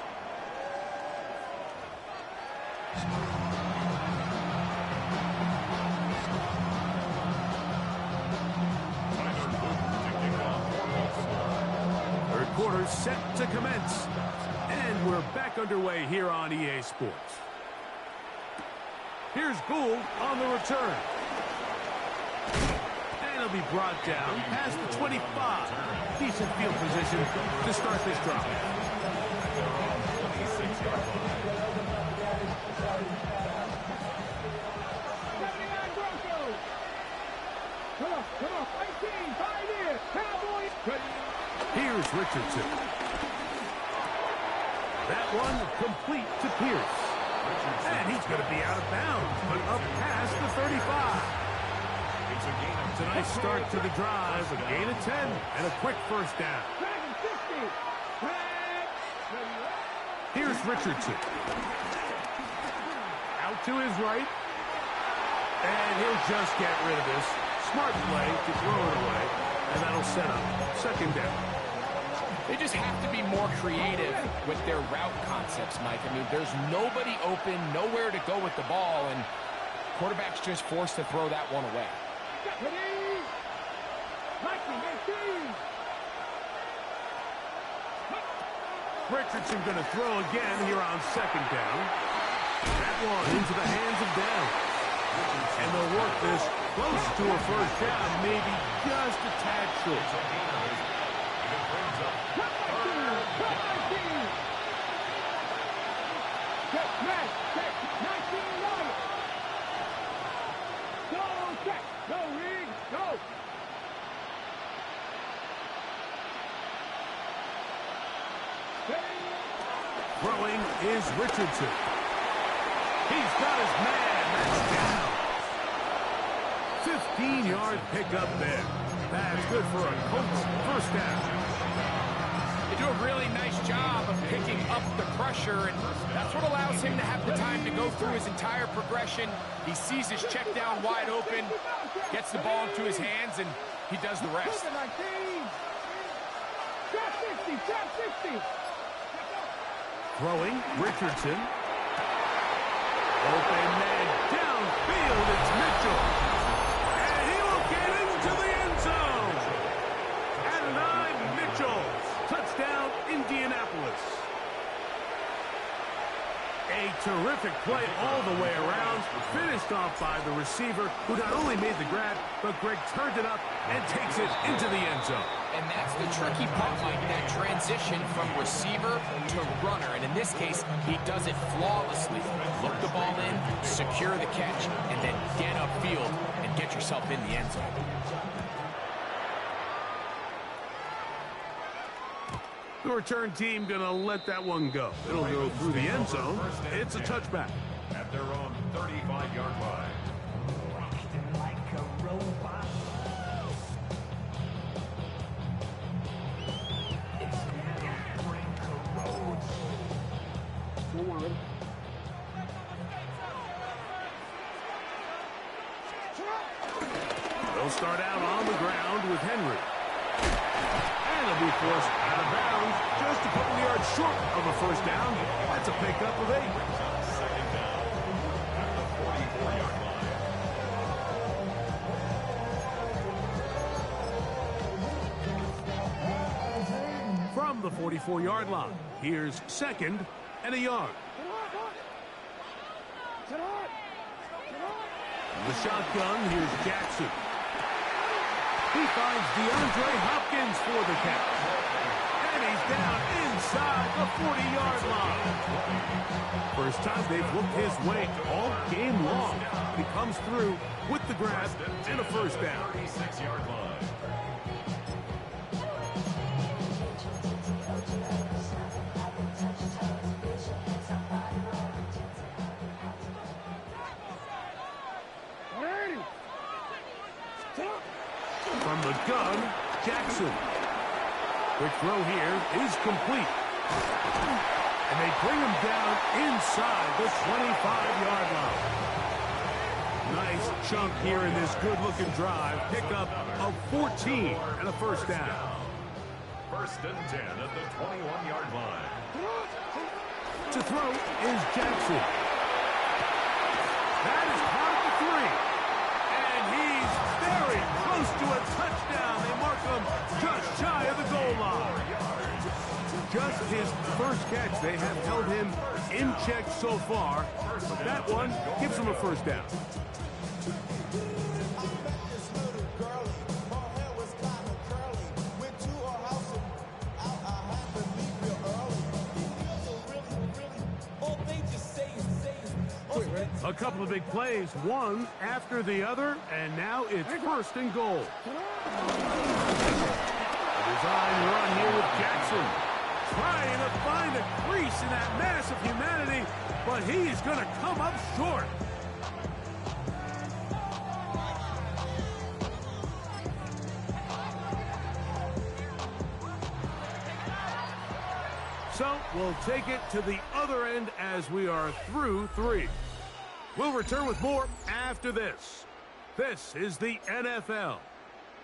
quarter set to commence. And we're back underway here on EA Sports. Here's Gould on the return. And he'll be brought down past the 25. Decent field position to start this drive. Come on, 19, 5 years, Cowboys. Here's Richardson. That one complete to Pierce. And he's going to be out of bounds, but up past the 35. It's a nice start to the drive, a gain of 10, and a quick first down. Here's Richardson. Out to his right. And he'll just get rid of this. Smart play to throw it away, and that'll set up second down. They just have to be more creative with their route concepts, Mike. I mean, there's nobody open, nowhere to go with the ball, and quarterback's just forced to throw that one away. Richardson going to throw again here on second down. That one into the hands of Down. And they'll work this close to a first down, maybe just a tad short. Throwing is Richardson. He's got his man. That's down. 15-yard pickup there. That's good for a Colts first down. They do a really nice job of picking up the pressure, and that's what allows him to have the time to go through his entire progression. He sees his check down wide open, gets the ball into his hands, and he does the rest. Throwing, Richardson. Open man downfield, it's Mitchell. And he will get into the end zone. Adonai Mitchell. Touchdown, Indianapolis. A terrific play all the way around. Finished off by the receiver, who not only made the grab, but Greg turned it up and takes it into the end zone. And that's the tricky part, Mike, that transition from receiver to runner. And in this case, he does it flawlessly. Look the ball in, secure the catch, and then get upfield and get yourself in the end zone. The return team going to let that one go. It'll go through the end zone. It's a touchback. At their own 35-yard line. They'll start out on the ground with Henry. And he'll be forced out of bounds just a couple yards short of a first down. That's a pickup of 8. Second down at the 44-yard line. From the 44-yard line, here's second and a yard. The shotgun, here's Jackson. He finds DeAndre Hopkins for the catch. And he's down inside the 40-yard line. First time they've looked his way all game long. He comes through with the grab and a first down. 36-yard line. From the gun, Jackson. Quick throw here is complete. And they bring him down inside the 25-yard line. Nice chunk here in this good-looking drive. Pickup of 14 and a first down. First and 10 at the 21-yard line. To throw is Jackson. That is part of the 3. And he's very close to a touchdown. They mark him just shy of the goal line. his first catch. They have held him in check so far, but that one gives him a first down. A couple of big plays, one after the other, and now it's first and goal. A design run here with Jackson. Trying to find a crease in that mass of humanity, but he's going to come up short. So we'll take it to the other end as we are through 3. We'll return with more after this. This is the NFL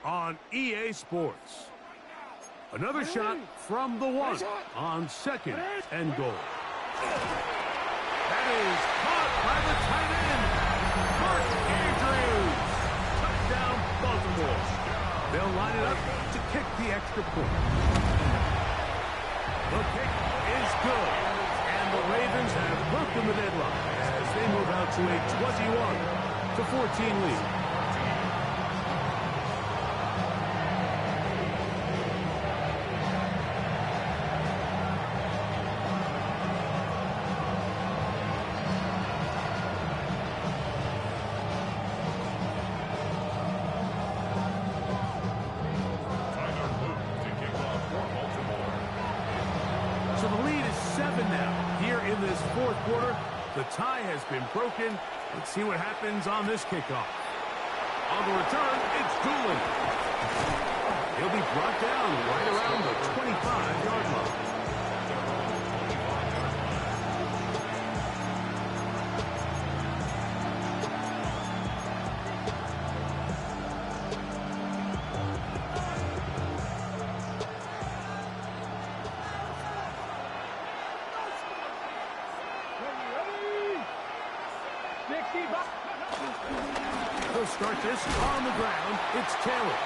on EA Sports. Another shot from the 1 on second and goal. That is caught by the tight end, Mark Andrews. Touchdown, Baltimore. They'll line it up to kick the extra point. The kick is good, and the Ravens have broken the deadlock as they move out to a 21-14 lead. So the lead is 7 now here in this fourth quarter. The tie has been broken. Let's see what happens on this kickoff. On the return, it's Doolin. He'll be brought down right around the 25-yard line. He'll start this on the ground. It's Taylor.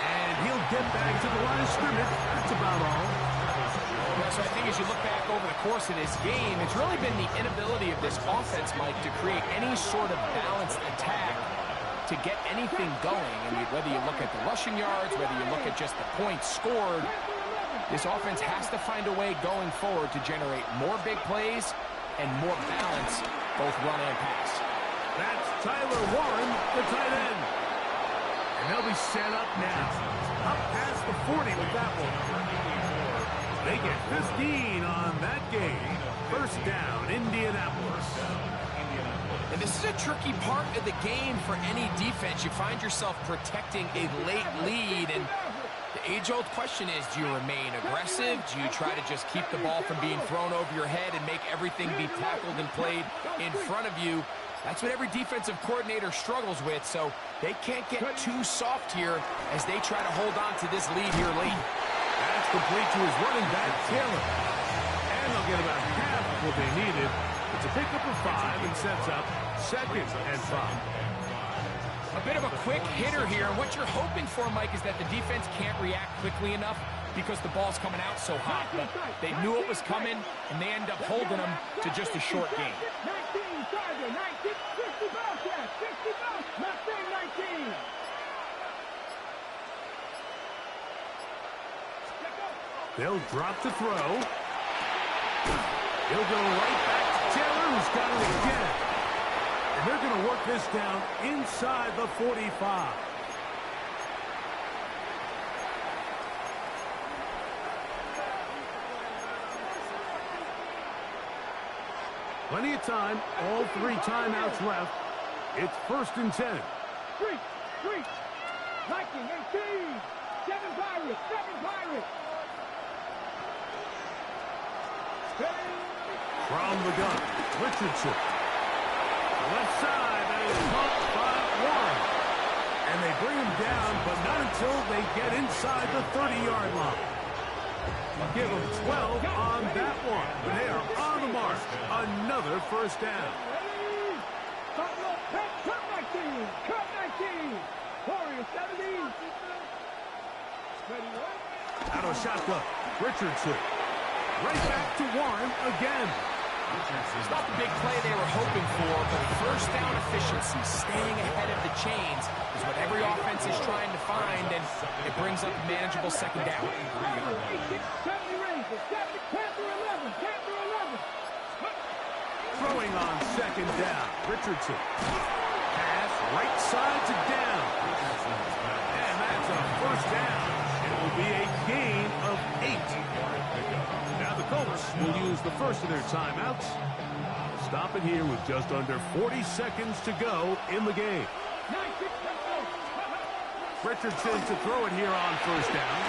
And he'll get back to the line of scrimmage. That's about all. Yeah, so I think as you look back over the course of this game, it's really been the inability of this offense, Mike, to create any sort of balanced attack to get anything going. I mean, whether you look at the rushing yards, whether you look at just the points scored, this offense has to find a way going forward to generate more big plays and more balance, both run and pass. That's Tyler Warren, the tight end. And they'll be set up now. Up past the 40 with that one. They get 15 on that game. First down, Indianapolis. And this is a tricky part of the game for any defense. You find yourself protecting a late lead, and the age-old question is, do you remain aggressive? Do you try to just keep the ball from being thrown over your head and make everything be tackled and played in front of you? That's what every defensive coordinator struggles with, so they can't get too soft here as they try to hold on to this lead here late. That's complete to his running back, Taylor. And they'll get about half of what they needed. It's a pickup of 5 and sets up second and 5. A bit of a quick hitter here. What you're hoping for, Mike, is that the defense can't react quickly enough because the ball's coming out so hot. But they knew it was coming, and they end up holding them to just a short game. 19, Charger, 19, 60 Bobcats, 60 Bobcats, Mustang 19. They'll drop to throw. He'll go right back to Taylor, who's got it again. And they're going to work this down inside the 45. Plenty of time, all 3 timeouts left. It's first and 10. 3, 19, 18, 7 Pirates, 7 Pirates. From the gun, Richardson. Left side, that is caught by Warren. And they bring him down, but not until they get inside the 30-yard line. Give them 12 on that one. They are on the mark. Another first down. Cut 19, cut 19. Warriors 70. Out of shotgun, Richardson. Right back to one again. It's not the big play they were hoping for, but first down efficiency, staying ahead of the chains, is what every offense is trying to find, and it brings up a manageable second down. Throwing on second down, Richardson. Pass right side to down. And that's a first down. It will be a gain of 8. Now the Colts will use the first of their timeouts. Stop it here with just under 40 seconds to go in the game. Richardson to throw it here on first down.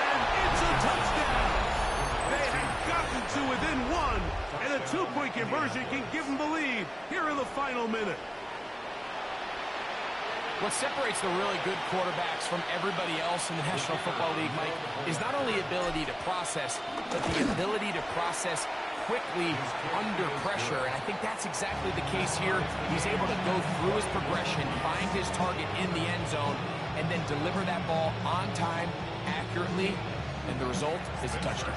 And it's a touchdown. They have gotten to within one, and a 2-point conversion can give them the lead here in the final minute. What separates the really good quarterbacks from everybody else in the National Football League, Mike, is not only ability to process, but the ability to process quickly under pressure. And I think that's exactly the case here. He's able to go through his progression, find his target in the end zone, and then deliver that ball on time, accurately, and the result is a touchdown.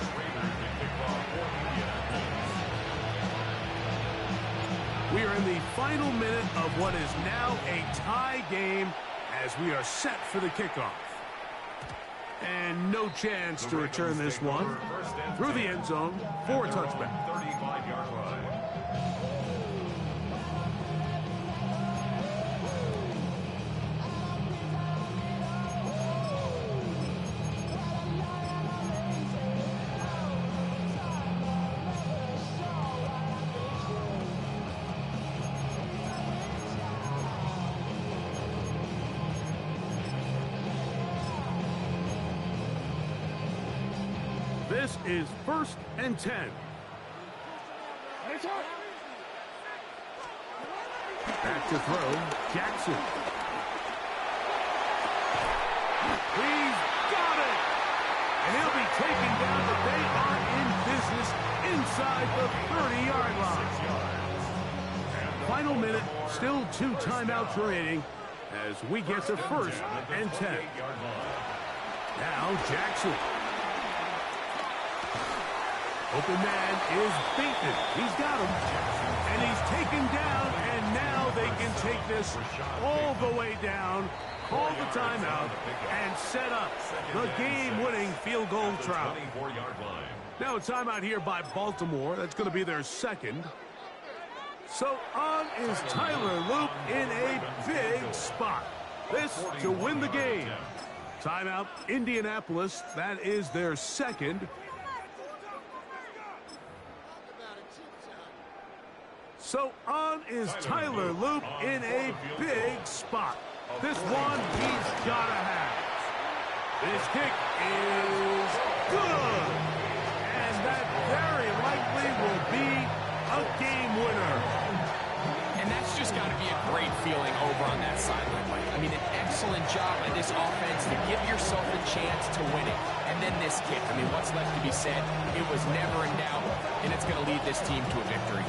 We are in the final minute of what is now a tie game as we are set for the kickoff. And no chance to return this one through the end zone for a touchback. 35-yard line. This is 1st and 10. Back to throw, Jackson. He's got it! And he'll be taken down, but they are in business inside the 30-yard line. Final minute, still 2 timeouts remaining as we get to 1st and 10. Now Jackson. Open man is beaten. He's got him. And he's taken down, and now they can take this all the way down, call the timeout, and set up the game-winning field goal try. Now a timeout here by Baltimore. That's going to be their second. So on is Tyler Loop in a big spot. This to win the game. Timeout, Indianapolis. That is their second. So on is Tyler Loop in a big spot. This one he's got to have. This kick is good. And that very likely will be a game winner. And that's just got to be a great feeling over on that sideline, Mike. I mean, an excellent job by this offense to give yourself a chance to win it. And then this kick. I mean, what's left to be said? It was never in doubt, and it's going to lead this team to a victory.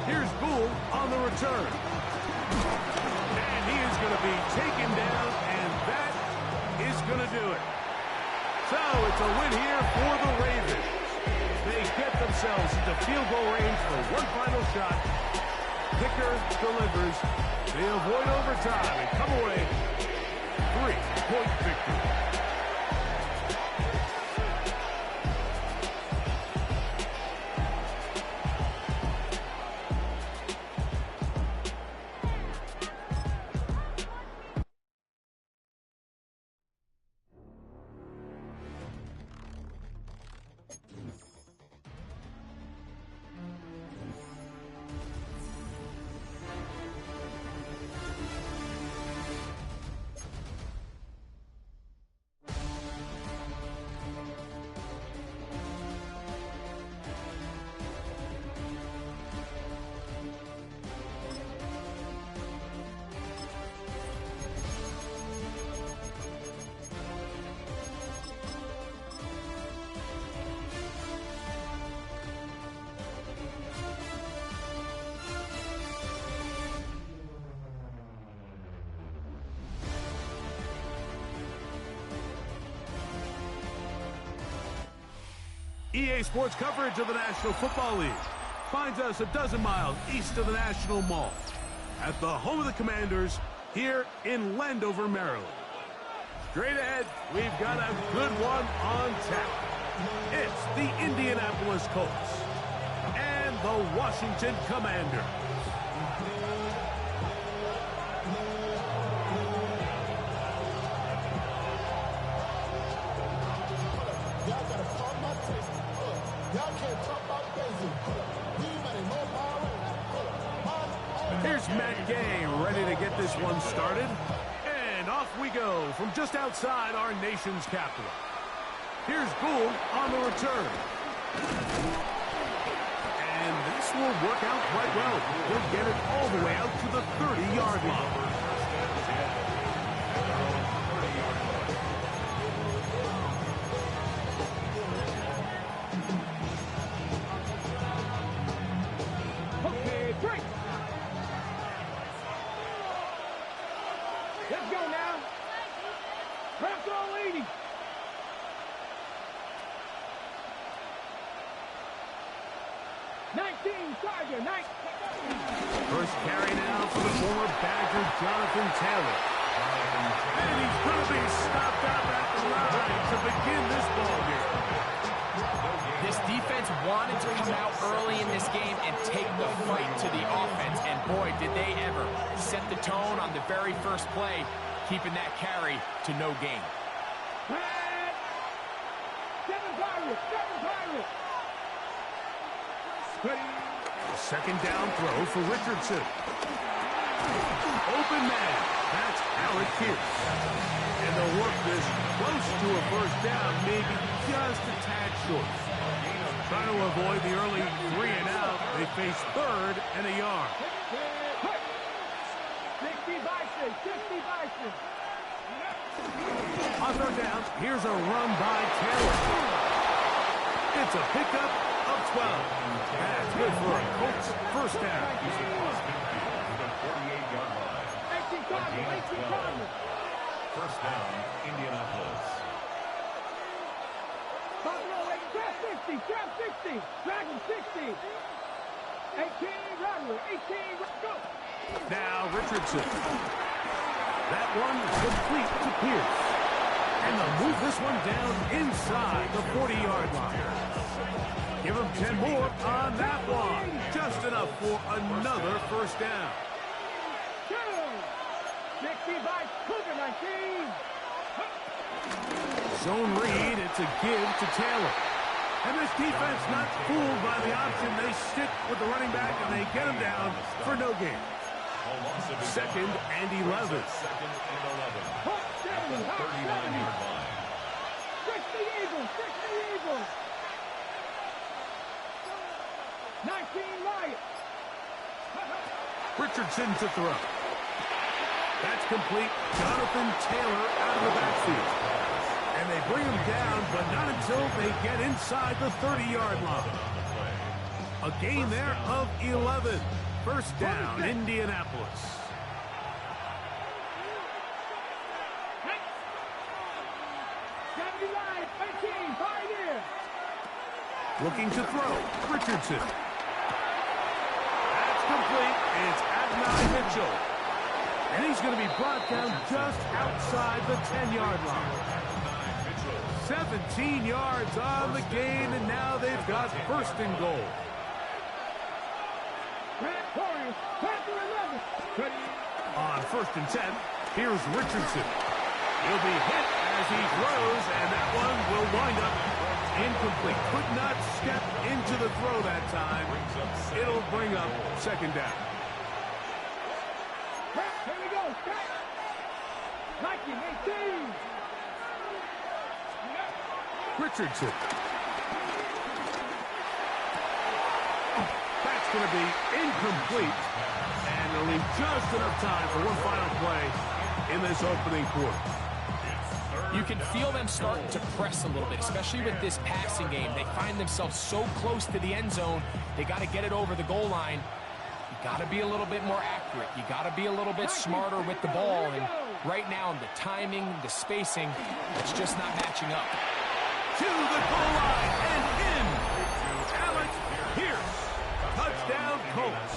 Here's Gould on the return. And he is going to be taken down, and that is going to do it. So it's a win here for the Ravens. They get themselves into field goal range for one final shot. Kicker delivers. They avoid overtime and come away 3-point victory. EA Sports coverage of the National Football League finds us a dozen miles east of the National Mall at the home of the Commanders here in Landover, Maryland. Straight ahead, we've got a good one on tap. It's the Indianapolis Colts and the Washington Commanders. Here's Matt Gay ready to get this one started. And off we go from just outside our nation's capital. Here's Gould on the return. And this will work out quite well. He'll get it all the way out to the 30-yard line. Okay, break. Let's go now. Press all 80. First carry now for the former Badger, Jonathan Taylor. And he's going to be stopped out at the line to begin this ball game. This defense wanted to come out early in this game and take the fight to the offense. And boy, did they ever set the tone on the very first play, keeping that carry to no gain. Seven Pirates. Second down throw for Richardson. Open man. That's Alec Pierce. And they'll work this close to a first down, maybe just a tad short. Trying to avoid the early 3 and out. They face third and a yard. 60 Bison. On third down, here's a run by Taylor. It's a pickup of 12. That's good for a Colts first down. 18 Conley. First down, Indianapolis. Trap 60. Dragon 60. 18 Rattler. 18 go. Now Richardson. That one is complete to Pierce. And they'll move this one down inside the 40-yard line. Give him 10 more on that one. Just enough for another first down. 60 by Cougar 19. Zone read, it's a give to Taylor. And this defense not fooled by the option. They stick with the running back and they get him down for no gain. Second and 11. Second and 11. 39-yard line. 60 Eagles. 19 Lions. Richardson to throw. That's complete. Jonathan Taylor out of the backfield. And they bring him down, but not until they get inside the 30-yard line. A gain there of 11. First down, Indianapolis. Looking to throw. Richardson. That's complete. It's Adonai Mitchell. And he's going to be brought down just outside the 10-yard line. 17 yards on the gain, and now they've got first and goal. On first and 10, here's Richardson. He'll be hit as he throws, and that one will wind up incomplete. Could not step into the throw that time. It'll bring up second down. Here we go. Nike 18. Richardson. That's going to be incomplete. And they'll leave just enough time for one final play in this opening quarter. You can feel them starting to press a little bit, especially with this passing game. They find themselves so close to the end zone, they got to get it over the goal line. You got to be a little bit more accurate. You got to be a little bit smarter with the ball. And right now, the timing, the spacing, it's just not matching up. To the goal line and in. Colts.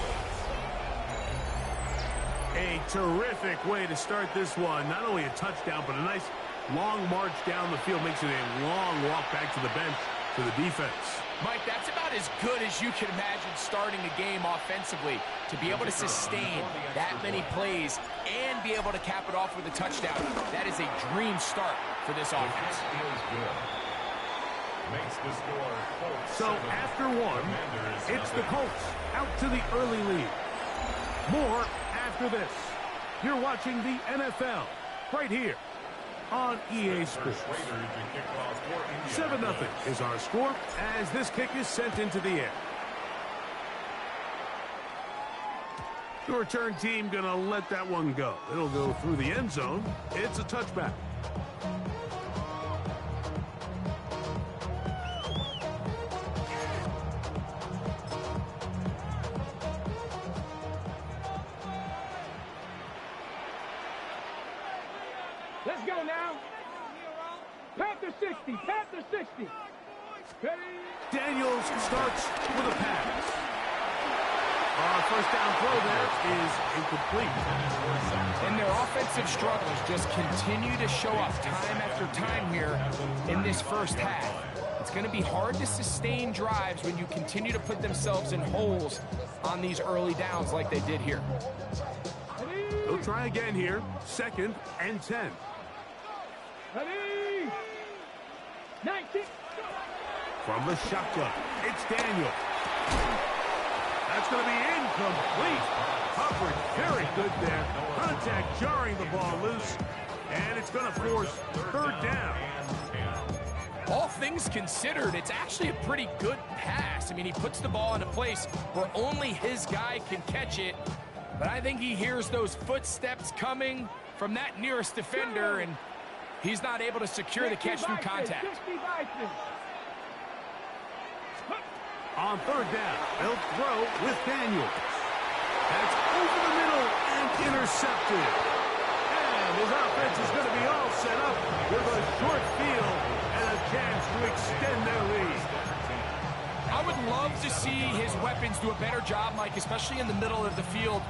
A terrific way to start this one. Not only a touchdown, but a nice long march down the field. Makes it a long walk back to the bench for the defense. Mike, that's about as good as you can imagine starting a game offensively. To be able to sustain that many plays and be able to cap it off with a touchdown, that is a dream start for this offense. Makes the score Colts. So after one, it's the Colts out to the early lead. More after this. You're watching the NFL right here on EA Sports. 7-0 is our score as this kick is sent into the air. The return team gonna let that one go. It'll go through the end zone. It's a touchback. Let's go now. Panther 60. Panther 60. Ready? Daniels starts with a pass. First down throw there is incomplete. And their offensive struggles just continue to show up time after time here in this first half. It's going to be hard to sustain drives when you continue to put themselves in holes on these early downs like they did here. They'll try again here. 2nd and 10. Ready? 19. From the shotgun, it's Daniel. That's going to be incomplete. Coverage very good there. Contact jarring the ball loose. And it's going to force 3rd down. All things considered, it's actually a pretty good pass. I mean, he puts the ball in a place where only his guy can catch it. But I think he hears those footsteps coming from that nearest defender, and he's not able to secure the catch through contact. On 3rd down, they'll throw with Daniels. That's over the middle and intercepted. And his offense is going to be all set up with a short field and a chance to extend their lead. I would love to see his weapons do a better job, Mike, especially in the middle of the field,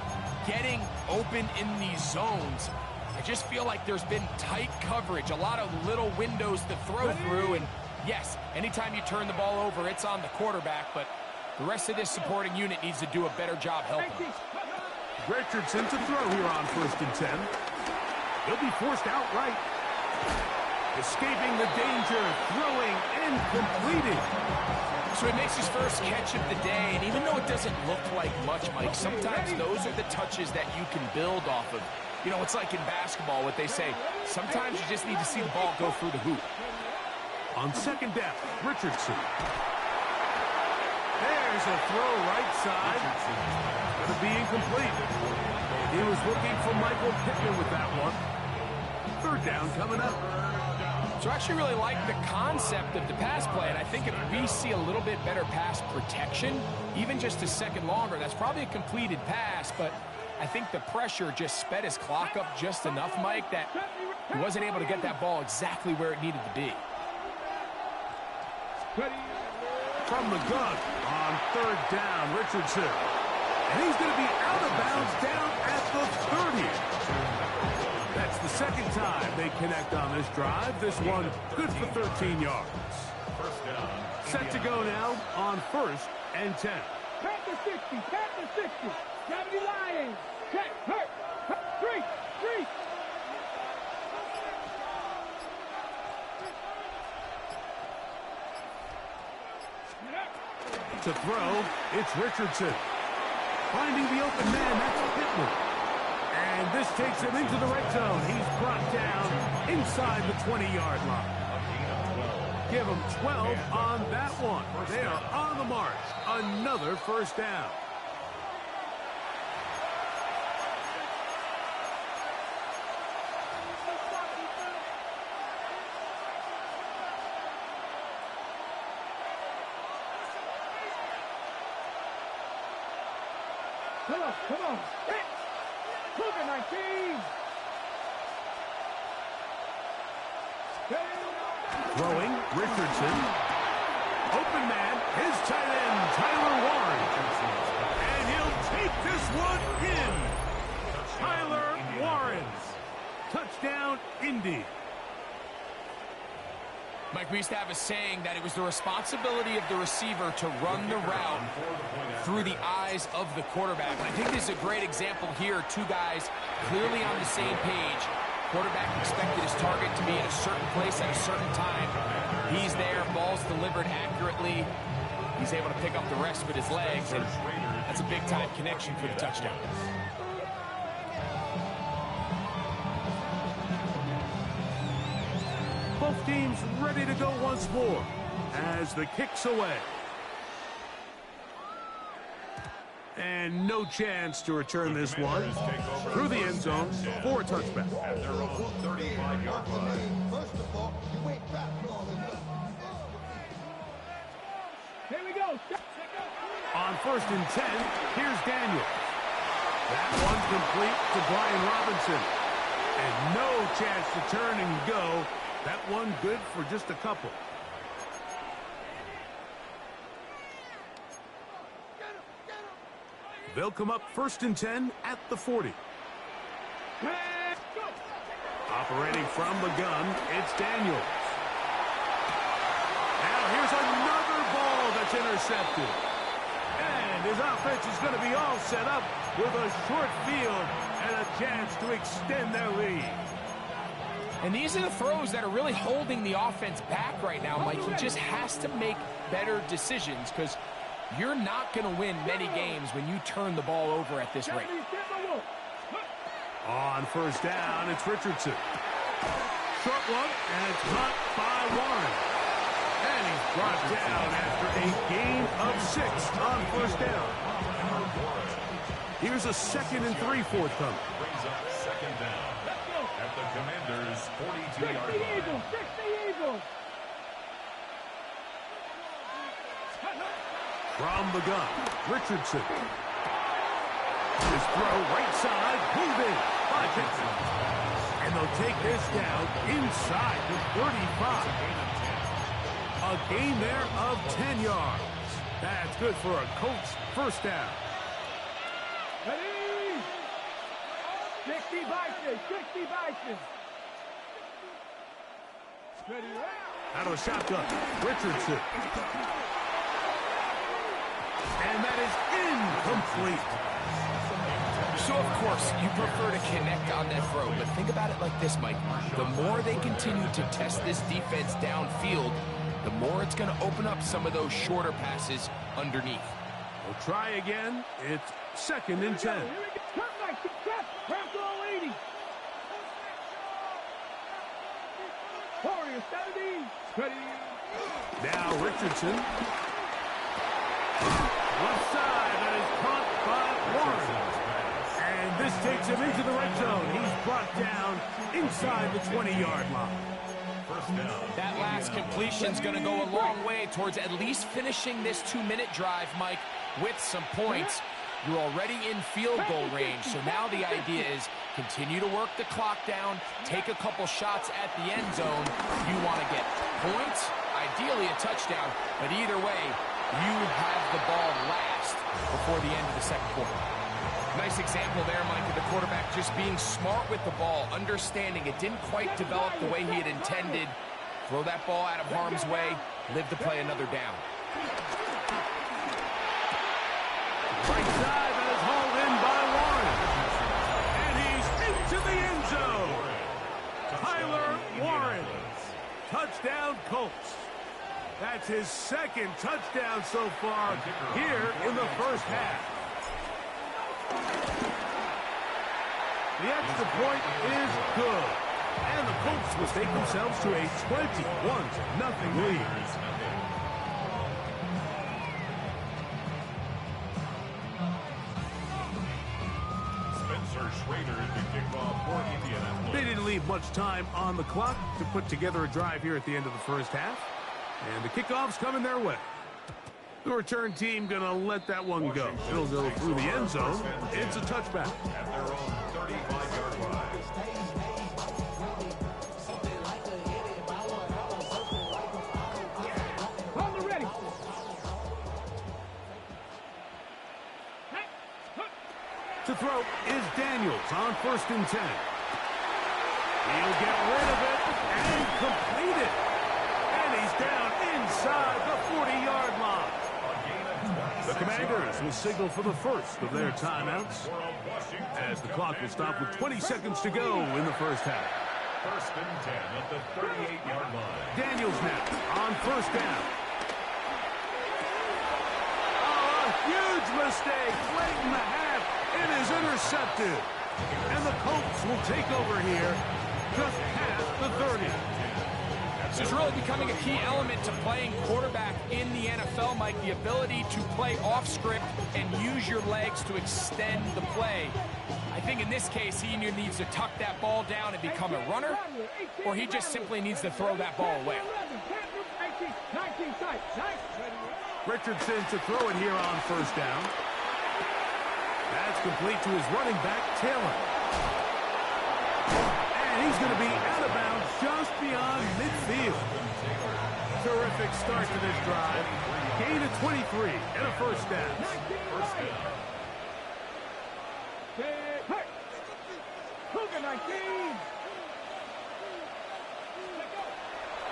getting open in these zones. I just feel like there's been tight coverage, a lot of little windows to throw through, and yes, anytime you turn the ball over, it's on the quarterback, but the rest of this supporting unit needs to do a better job helping. Richardson to throw here on 1st and 10. He'll be forced outright. Escaping the danger, throwing and completing. So he makes his first catch of the day, and even though it doesn't look like much, Mike, sometimes those are the touches that you can build off of. You know, it's like in basketball, what they say, sometimes you just need to see the ball go through the hoop. On 2nd down, Richardson. There's a throw right side. Going to be incomplete. He was looking for Michael Pittman with that one. 3rd down coming up. So I actually really like the concept of the pass play, and I think if we see a little bit better pass protection, even just a second longer, that's probably a completed pass, but I think the pressure just sped his clock up just enough, Mike, that he wasn't able to get that ball exactly where it needed to be. From the gun on 3rd down, Richardson. And he's going to be out of bounds down at the 30. That's the 2nd time they connect on this drive. This one good for 13 yards. Set to go now on 1st and 10. Panther 60. Panther 60. 70 Lions. Check. Hurt. 3. To throw, it's Richardson. Finding the open man, that's Pittman. And this takes him into the red zone. He's brought down inside the 20-yard line. Give him 12 on that one. They are on the march. Another 1st down. Come on. Look at 19. Throwing, Richardson. Open man, his tight end, Tyler Warren. And he'll this one in. Tyler Warren's. Touchdown, Indy. Mike, we used to have a saying that it was the responsibility of the receiver to run the route through the eyes of the quarterback. And I think this is a great example here. Two guys clearly on the same page. Quarterback expected his target to be in a certain place at a certain time. He's there, ball's delivered accurately. He's able to pick up the rest with his legs, and that's a big-time connection for the touchdown. Both teams ready to go once more as the kick's away. And no chance to return this one through the end zone for a touchback. At their own 35-yard line. Here we go. On 1st and 10, here's Daniel. That one complete to Brian Robinson. And no chance to turn and go. That one good for just a couple. They'll come up 1st and 10 at the 40. Operating from the gun, it's Daniels. Now here's another ball that's intercepted. And his offense is going to be all set up with a short field and a chance to extend their lead. And these are the throws that are really holding the offense back right now, Mike. He just has to make better decisions because you're not going to win many games when you turn the ball over at this rate. On 1st down, it's Richardson. Short one, and it's caught by Warren. And he's brought down after a gain of 6 on 1st down. Here's a 2nd and 3 forthcoming. Brings up 2nd down at the Commanders' 42-yard line. 60 Eagles. From the gun, Richardson. His throw right side, pulled in by Dixon. And they'll take this down inside the 35. A gain there of 10 yards. That's good for a Colts 1st down. Ready? 60 Bison. 60 Bison. Ready, right? Out of the shotgun, Richardson. And that is incomplete. So, of course, you prefer to connect on that throw, but think about it like this, Mike. The more they continue to test this defense downfield, the more it's going to open up some of those shorter passes underneath. We'll try again. It's 2nd and 10. Here we go. Turn back to step. Pass all 80. Warrior 70. Ready. Now Richardson. Left side, that is caught by Warren. And this takes him into the red zone. He's brought down inside the 20-yard line. That last completion's going to go a long way towards at least finishing this 2-minute drive, Mike, with some points. You're already in field goal range, so now the idea is continue to work the clock down, take a couple shots at the end zone. You want to get points, ideally a touchdown, but either way, you have the ball last before the end of the 2nd quarter. Nice example there, Mike, of the quarterback just being smart with the ball, understanding it didn't quite develop the way he had intended. Throw that ball out of harm's way, live to play another down. Right side, that is hauled in by Warren. And he's into the end zone. Tyler Warren. Touchdown, Colts. That's his 2nd touchdown so far here in the 1st half. The extra point is good. And the Colts will take themselves to a 21-0 lead. They didn't leave much time on the clock to put together a drive here at the end of the 1st half. And the kickoff's coming their way. The return team going to let that one go. It'll go through the end zone. It's a touchback. At their own 35-yard line. On the ready. throw is Daniels on 1st and 10. He'll get rid of it and complete it. And he's down inside the 40-yard line. The Commanders will signal for the first of their timeouts as the clock will stop with 20 seconds to go in the first half. 1st and 10 at the 38-yard line. Daniels now on 1st down. Oh, a huge mistake late in the half. It is intercepted. And the Colts will take over here just past the 30. This is really becoming a key element to playing quarterback in the NFL, Mike. The ability to play off script and use your legs to extend the play. I think in this case, he either needs to tuck that ball down and become a runner, or he just simply needs to throw that ball away. Richardson to throw it here on 1st down. That's complete to his running back, Taylor. And he's going to be out of bounds just beyond midfield. Terrific start to this drive. Gain of 23 and a 1st down.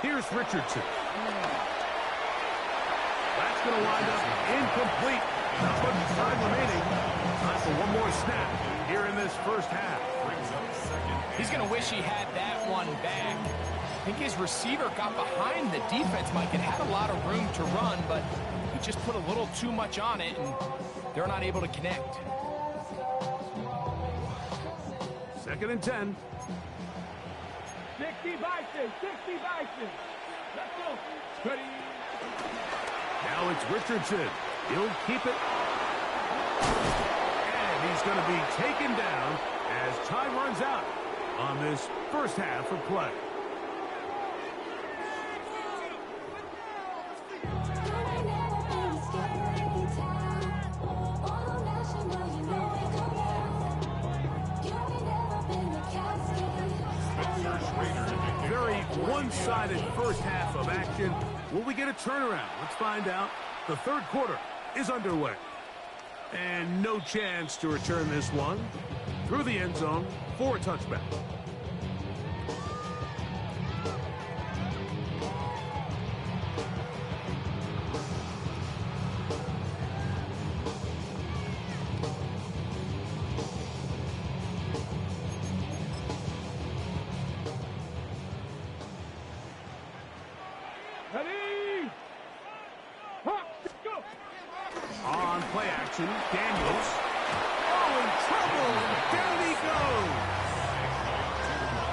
Here's Richardson. That's going to wind up incomplete. Not much time remaining. Time for one more snap here in this first half. He's going to wish he had that one back. I think his receiver got behind the defense, Mike, and had a lot of room to run, but he just put a little too much on it, and they're not able to connect. 2nd and 10. 60 Bison, 60 Bison. Let's go. Ready. Now it's Richardson. He'll keep it. And he's going to be taken down as time runs out on this first half of play. Very one-sided first half of action. Will we get a turnaround? Let's find out. The 3rd quarter is underway. And no chance to return this one through the end zone for a touchback. Ready. Hop, go. On play action, Daniels. Oh, in trouble. Down he goes.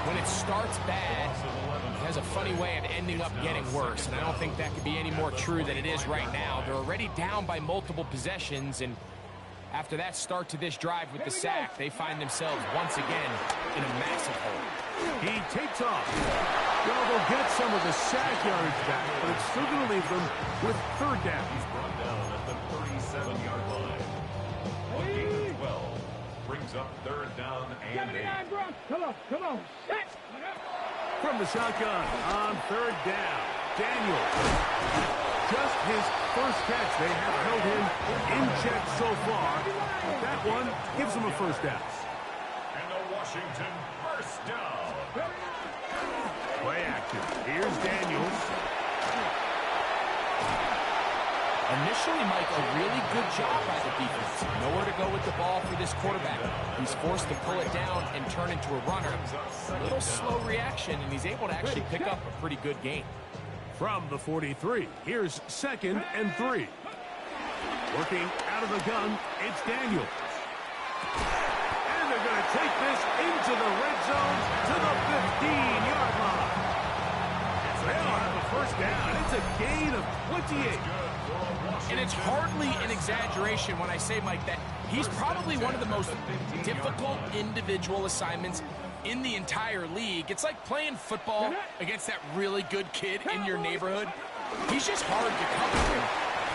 When it starts bad, it has a funny way of ending up getting worse, and I don't think that could be any more true than it is right now. They're already down by multiple possessions, and after that start to this drive with the sack, they find themselves once again in a massive hole. He takes off. Well, they'll get some of the sack yards back, but it's still going to leave them with 3rd down. He's brought down at the 37-yard line. 1-12 brings up 3rd down and 8. Come on. Set. From the shotgun on 3rd down, Daniels. Just his first catch. They have held him in check so far. That one gives him a 1st down. And the Washington first down. Play action. Here's Daniels. Initially, Mike, a really good job by the defense. Nowhere to go with the ball for this quarterback. He's forced to pull it down and turn into a runner. A little slow reaction, and he's able to actually pick up a pretty good gain. From the 43, here's 2nd and 3. Working out of the gun, it's Daniels. And they're going to take this into the red zone to the 15-yard line. They'll have a 1st down. It's a gain of 28. And it's hardly an exaggeration when I say, Mike, that he's probably one of the most difficult individual assignments in the entire league. It's like playing football against that really good kid in your neighborhood. He's just hard to cover.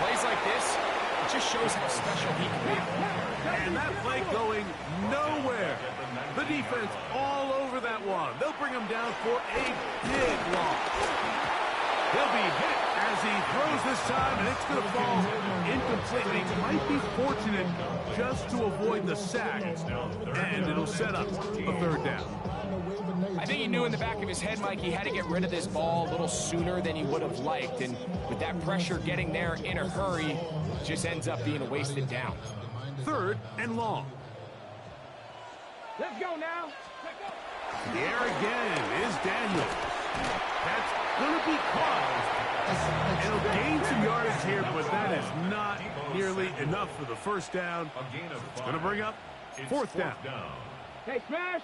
Plays like this, it just shows how special he can be. And that play going nowhere. The defense all over that one. They'll bring him down for a big loss. He'll be hit As he throws this time, and it's going to fall incomplete. He might be fortunate just to avoid the sack, and it'll set up a third down. I think he knew in the back of his head, Mike, he had to get rid of this ball a little sooner than he would have liked, and with that pressure getting there in a hurry, just ends up being a wasted down. Third and long. Let's go now. The air again is Daniels. That's going to be caught. It'll gain some yardage here, but that is not nearly enough for the first down. It's going to bring up fourth down. Hey, smash.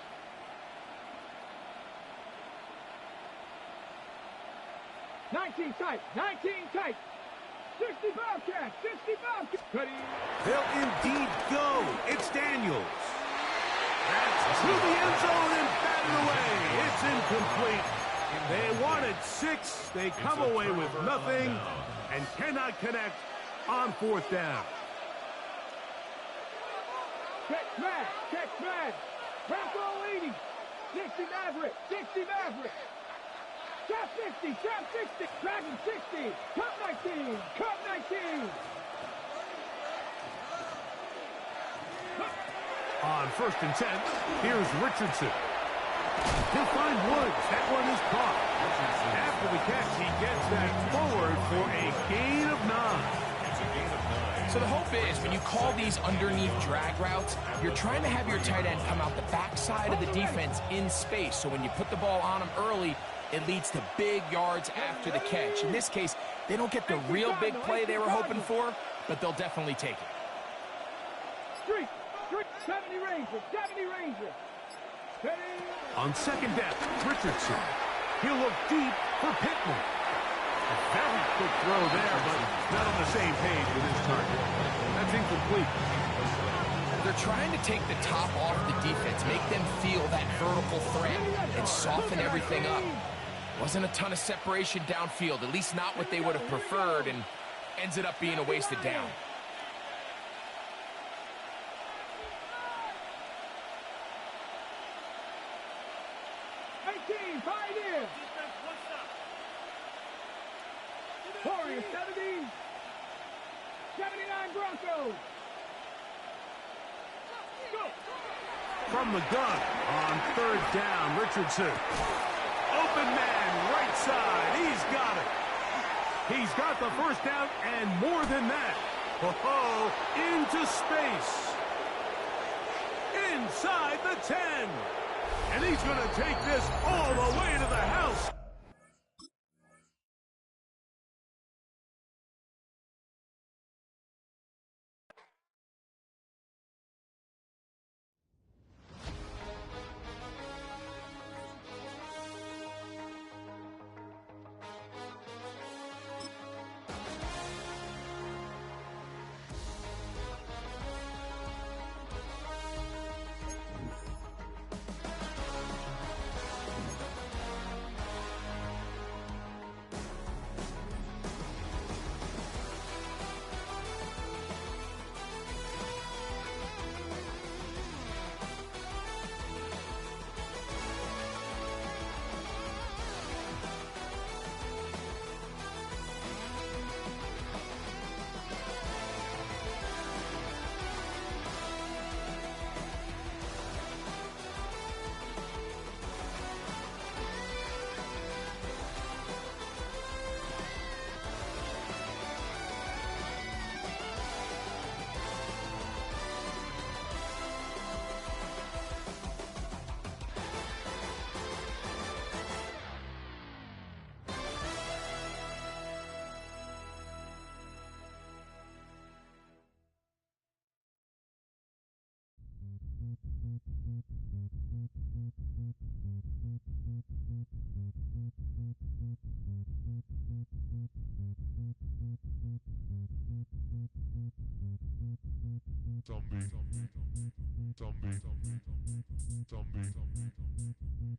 19 tight, 19 tight. 60 Bobcats, 60 Bobcats. Ready? They'll indeed go. It's Daniels. That's to the end zone and batted away. It's incomplete. They wanted 6. They come away with nothing and cannot connect on fourth down. Check smash, check smash. Bronco 80. 60 Maverick, 60 Maverick. Trap 60, trap 60. Dragon 60. Cup 19, cup 19. On first and 10, here's Richardson. He'll find Woods. That one is caught. After the catch, he gets that forward for a gain of 9. So the hope is when you call these underneath drag routes, you're trying to have your tight end come out the backside of the defense in space. So when you put the ball on him early, it leads to big yards after the catch. In this case, they don't get the real big play they were hoping for, but they'll definitely take it. Street, 70 Ranger, 70 Ranger. On second down, Richardson. He'll look deep for Pittman. A very quick throw there, but not on the same page with his target. That's incomplete. They're trying to take the top off the defense, make them feel that vertical threat, and soften everything up. Wasn't a ton of separation downfield, at least not what they would have preferred, and ends it up being a wasted down. Pioneer. Warriors 70. 79 Broncos. Go. From the gun on third down, Richardson. Open man, right side. He's got it. He's got the first down and more than that. Oh, into space. Inside the 10. And he's going to take this all the way to the house.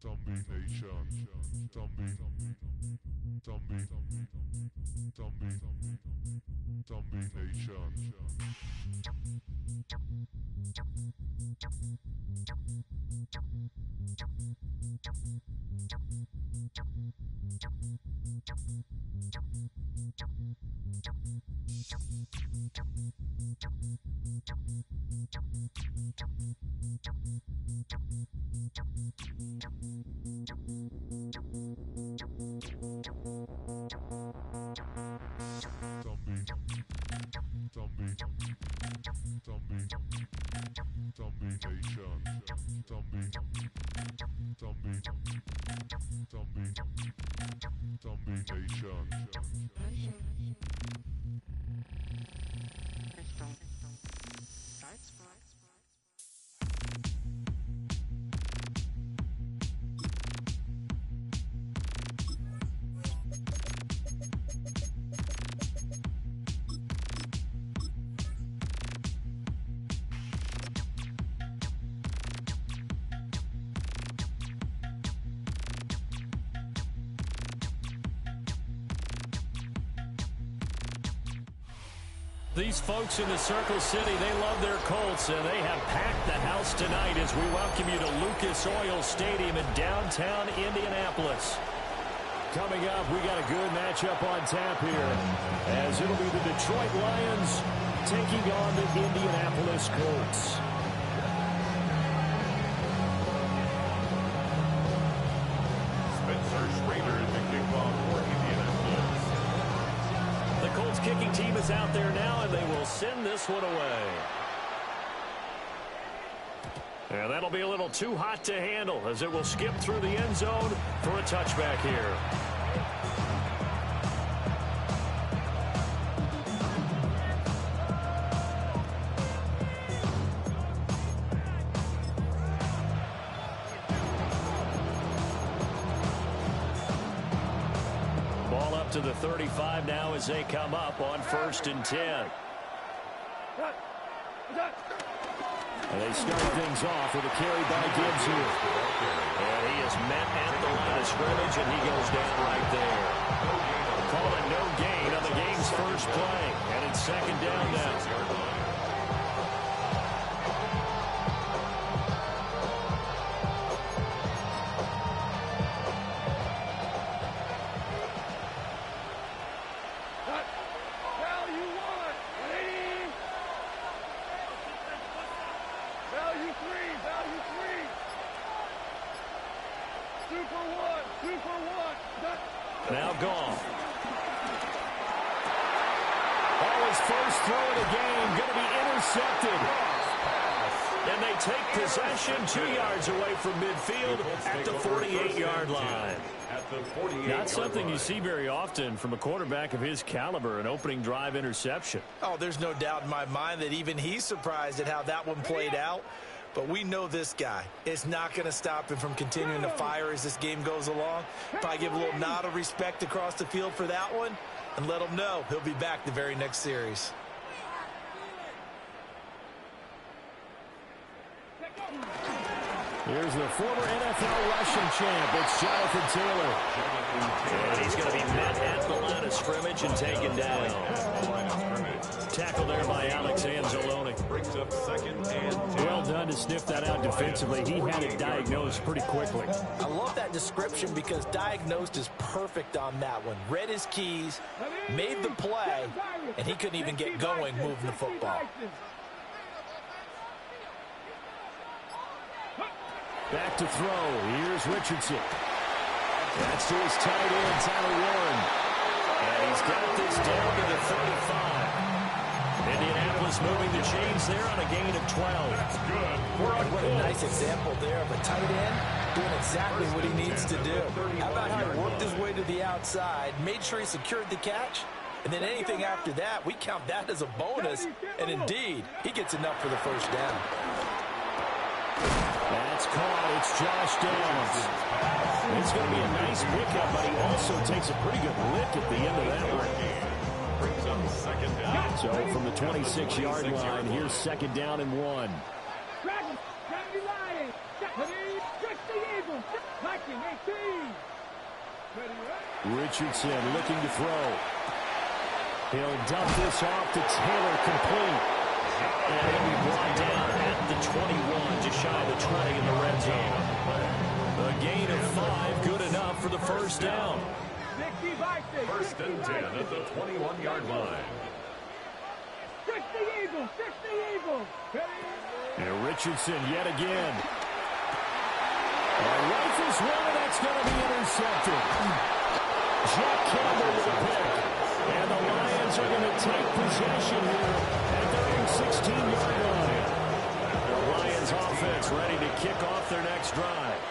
Zombie. These folks in the Circle City, they love their Colts, and they have packed the house tonight as we welcome you to Lucas Oil Stadium in downtown Indianapolis. Coming up, we got a good matchup on tap here, as it'll be the Detroit Lions taking on the Indianapolis Colts. The Colts kicking team is out there now, and they will send this one away. And that'll be a little too hot to handle as it will skip through the end zone for a touchback here. To the 35 now as they come up on 1st and 10. And they start things off with a carry by Gibbs here. And he is met at the line of scrimmage, and he goes down right there. Call it no gain on the game's first play. And it's 2nd down now. Now gone. Ball is first throw of the game, going to be intercepted. And they take possession 2 yards away from midfield at the 48-yard line. Not something you see very often from a quarterback of his caliber, an opening drive interception. Oh, there's no doubt in my mind that even he's surprised at how that one played out. But we know this guy. It's not going to stop him from continuing to fire as this game goes along. Probably give a little nod of respect across the field for that one and let him know he'll be back the very next series. Here's the former NFL rushing champ. It's Jonathan Taylor. And he's going to be met at the line of scrimmage and taken down. Tackle there by Alex Anzalone. Brings up 2nd and 10. Well done to sniff that out defensively. He had it diagnosed pretty quickly. I love that description because diagnosed is perfect on that one. Read his keys, made the play, and he couldn't even get going moving the football. Back to throw. Here's Richardson. That's to his tight end, Tyler Warren. And he's got this down to the 35. Indianapolis moving the chains there on a gain of 12. That's good. What a nice example there of a tight end doing exactly what he needs to do. How about how he worked his way to the outside, made sure he secured the catch, and then anything after that, we count that as a bonus. And indeed, he gets enough for the first down. That's caught. It's Josh Downs. It's going to be a nice pickup, but he also takes a pretty good lick at the end of that one. Brings up 2nd down. So from the 26-yard line, here's 2nd down and 1. Richardson looking to throw. He'll dump this off to Taylor, complete. And he'll be brought down at the 21, just shy of the 20 in the red zone. A gain of 5, good enough for the first down. First and 10 at the 21-yard line. 60 Eagles, 60 Eagles. And Richardson yet again. Rifles one, and that's going to be intercepted. Jack Campbell with a pick. And the Lions are going to take possession here at their own 16-yard line. The Lions offense ready to kick off their next drive.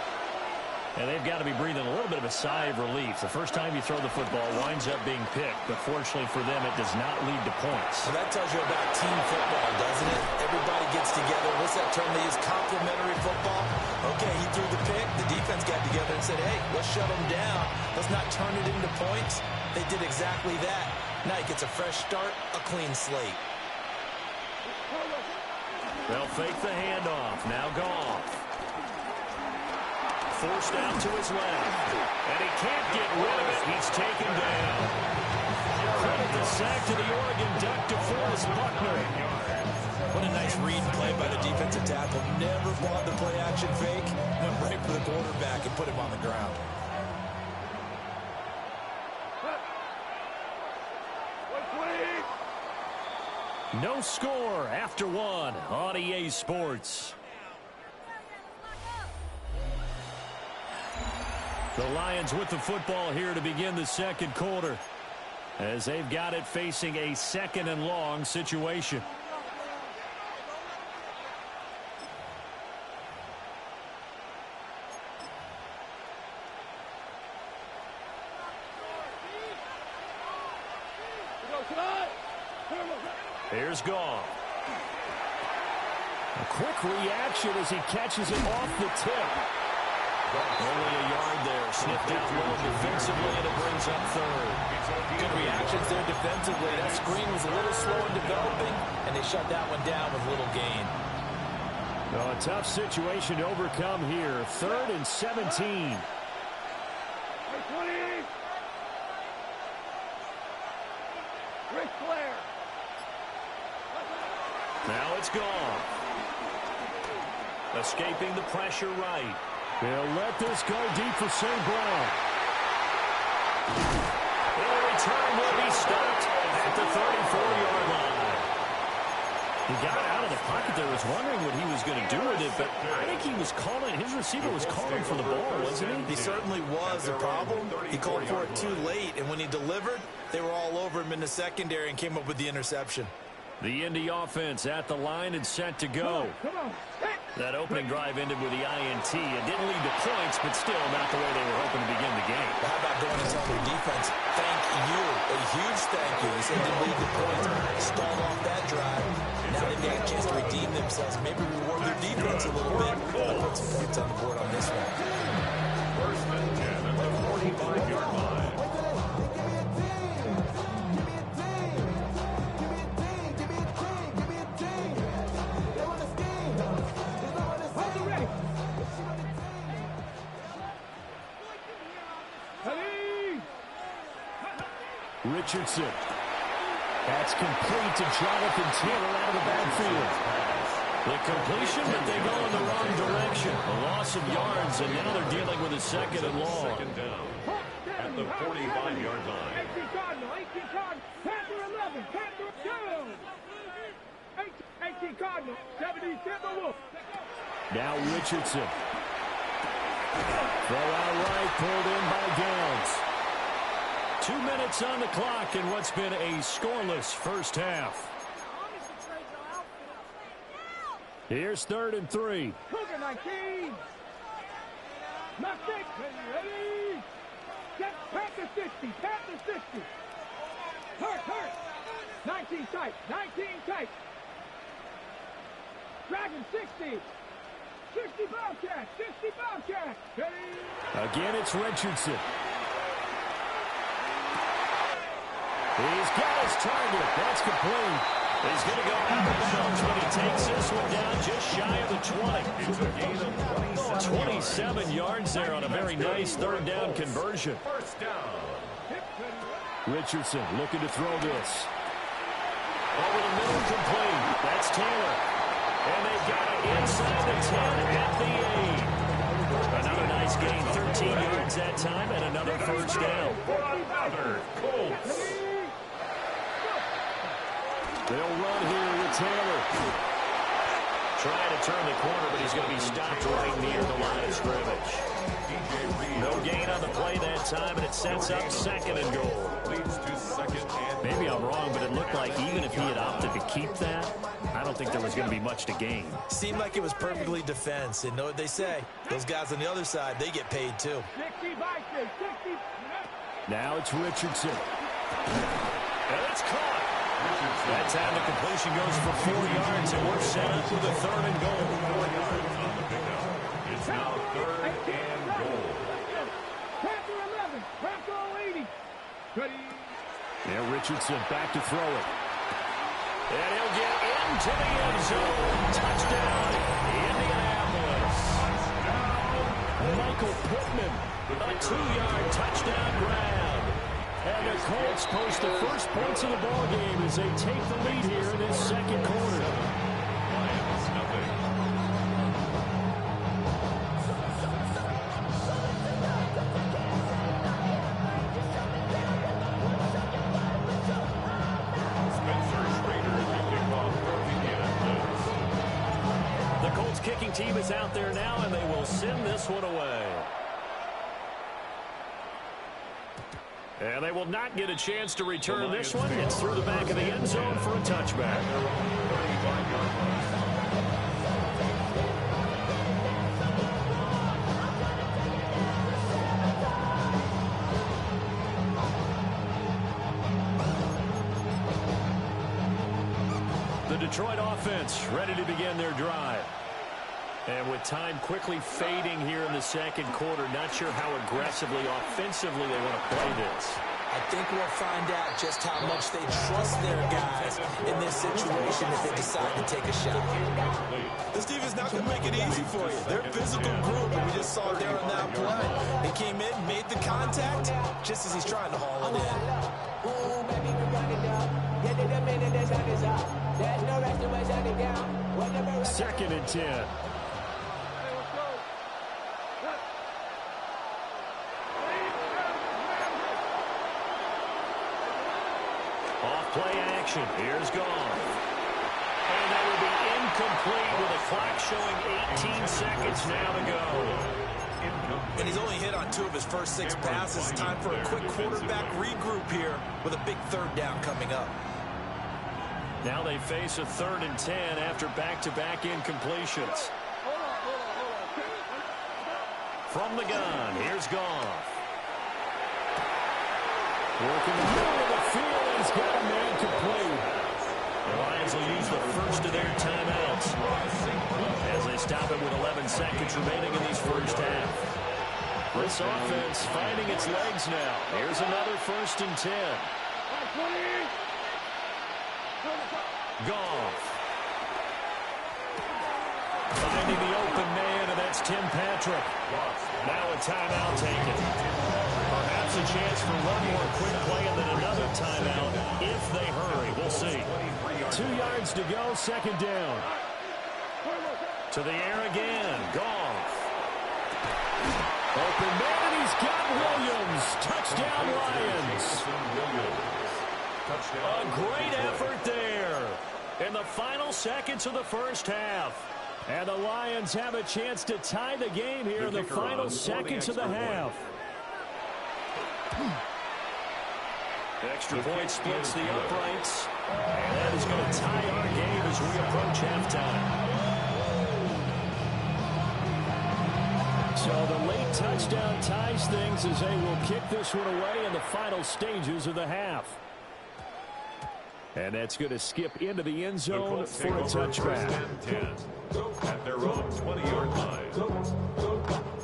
And they've got to be breathing a little bit of a sigh of relief. The first time you throw the football winds up being picked, but fortunately for them, it does not lead to points. Well, that tells you about team football, doesn't it? Everybody gets together. What's that term they use? Complementary football. Okay, he threw the pick. The defense got together and said, hey, let's shut him down. Let's not turn it into points. They did exactly that. Now he gets a fresh start, a clean slate. They'll fake the handoff. Now Goff. Forced out to his left. And he can't get rid of it. He's taken down. Credit the sack to the Oregon Duck, DeForest Buckner. What a nice read and play by the defensive tackle. Never bought the play-action fake. Went right for the quarterback and put him on the ground. No score after one on EA Sports. The Lions with the football here to begin the second quarter, as they've got it facing a second and long situation. Here's Goff. A quick reaction as he catches it off the tip. Only a yard there. Sniffed out well defensively, and it brings up third. Good reactions there defensively. That screen was a little slow in developing, and they shut that one down with little gain. A tough situation to overcome here. 3rd and 17. Now it's gone. Escaping the pressure right. They'll let this go deep for St. Brown. The return will be stopped at the 34-yard line. He got out of the pocket there, was wondering what he was going to do with it, but I think he was calling, his receiver was calling for the ball, wasn't he? He certainly was. The problem, he called for it too late, and when he delivered, they were all over him in the secondary and came up with the interception. The Indy offense at the line and set to go. That opening drive ended with the INT. It didn't lead to points, but still not the way they were hoping to begin the game. Well, how about going and telling their defense, thank you, a huge thank you. He said didn't lead to points, stalled off that drive. Now they've got a chance to redeem themselves, maybe reward their defense a little bit. I'll put some points on the board on this one. First and 10 at the 45-yard line. Richardson. That's complete to Jonathan Taylor out of the backfield. The completion, but they go in the wrong direction. A loss of yards, and now they're dealing with a second and long. Second down at the 45-yard line. 18 Cardinal, 18 Cardinal, Panther 11, Panther 2. 18 Cardinal, 70 Timberwolf. Now Richardson. Throw out right, pulled in by Downs. 2 minutes on the clock in what's been a scoreless first half. Here's 3rd and 3. Cougar 19. Nothing. Ready. Get Panther 60. Panther 60. Hurt. 19 tight. 19 tight. Dragon 60. 60 Bobcat. 60 Bobcat. Ready. Again, it's Richardson. He's got his target. That's complete. He's going to go out of bounds, but he takes this one down just shy of the 20. It's a gain of 27 yards there on a very nice third down conversion. First down. Richardson looking to throw this. Over the middle, complete. That's Taylor. And they've got it inside the 10 at the 8. Another nice gain, 13 yards that time, and another first down. Another Colts. They'll run here with Taylor. Trying to turn the corner, but he's going to be stopped right near the line of scrimmage. No gain on the play that time, and it sets up second and goal. Leads to second and Maybe I'm wrong, but it looked like even if he had opted to keep that, I don't think there was going to be much to gain. Seemed like it was perfectly defense. And know what they say? Those guys on the other side, they get paid too. 60 by 60. Now it's Richardson. And it's caught. That time the completion goes for 4 yards, and we're set up with a third and goal. 4 yards on the pickup. It's now third and goal. Panther 11. Panther 80. Ready. Now Richardson back to throw it. And he'll get into the end zone. Touchdown, Indianapolis. Michael Pittman, a 2-yard touchdown grab. And the Colts post the first points of the ball game as they take the lead here in this second quarter. Lions nothing. Spencer Schrader to kick off for Indianapolis. The Colts kicking team is out there now, and they will send this one away. And they will not get a chance to return this one. It's through the back of the end zone for a touchback. The Detroit offense ready to begin their drive. And with time quickly fading here in the second quarter, not sure how aggressively, offensively they want to play this. I think we'll find out just how much they trust their guys in this situation if they decide to take a shot. This defense not going to make it easy for you. They're a physical group, and we just saw it there on that play. They came in, made the contact, just as he's trying to haul it in. Second and 10. Play action. Here's Goff. And that will be incomplete with the clock showing 18 seconds now to go. And he's only hit on 2 of his first 6 passes. Time for a quick quarterback regroup here with a big third down coming up. Now they face a 3rd and 10 after back-to-back incompletions. From the gun, here's Goff. Working the middle of the field. He's got a man complete. The Lions will use the first of their timeouts as they stop it with 11 seconds remaining in these first half. This offense finding its legs now. Here's another 1st and 10. Goff. Finding the open man, and that's Tim Patrick. Now a timeout taken. Perhaps a chance for one more quick play and then another timeout if they hurry. We'll see. 2 yards to go, second down. To the air again. Goff. Open man, and he's got Williams. Touchdown, Lions. A great effort there in the final seconds of the first half. And the Lions have a chance to tie the game here in the final seconds of the half. Extra point splits the uprights. And that is going to tie our game as we approach halftime. So the late touchdown ties things as they will kick this one away in the final stages of the half. And that's going to skip into the end zone for a touchback. At their own 20-yard line.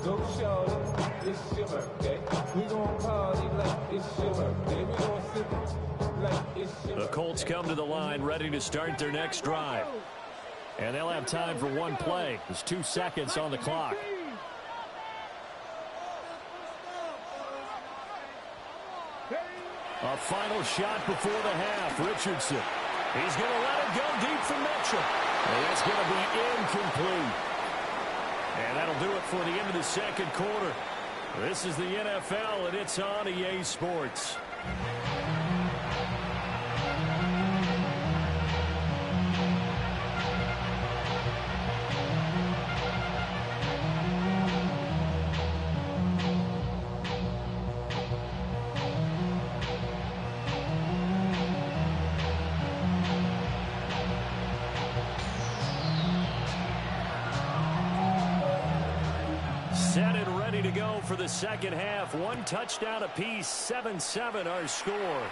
Go, Charlotte. It's your birthday. We gonna party like The Colts come to the line ready to start their next drive. And they'll have time for one play. There's 2 seconds on the clock. A final shot before the half. Richardson. He's going to let it go deep for Mitchell. And it's going to be incomplete. And that'll do it for the end of the second quarter. This is the NFL, and it's on EA Sports. Set and ready to go for the second half. 1 touchdown apiece, 7-7 our score.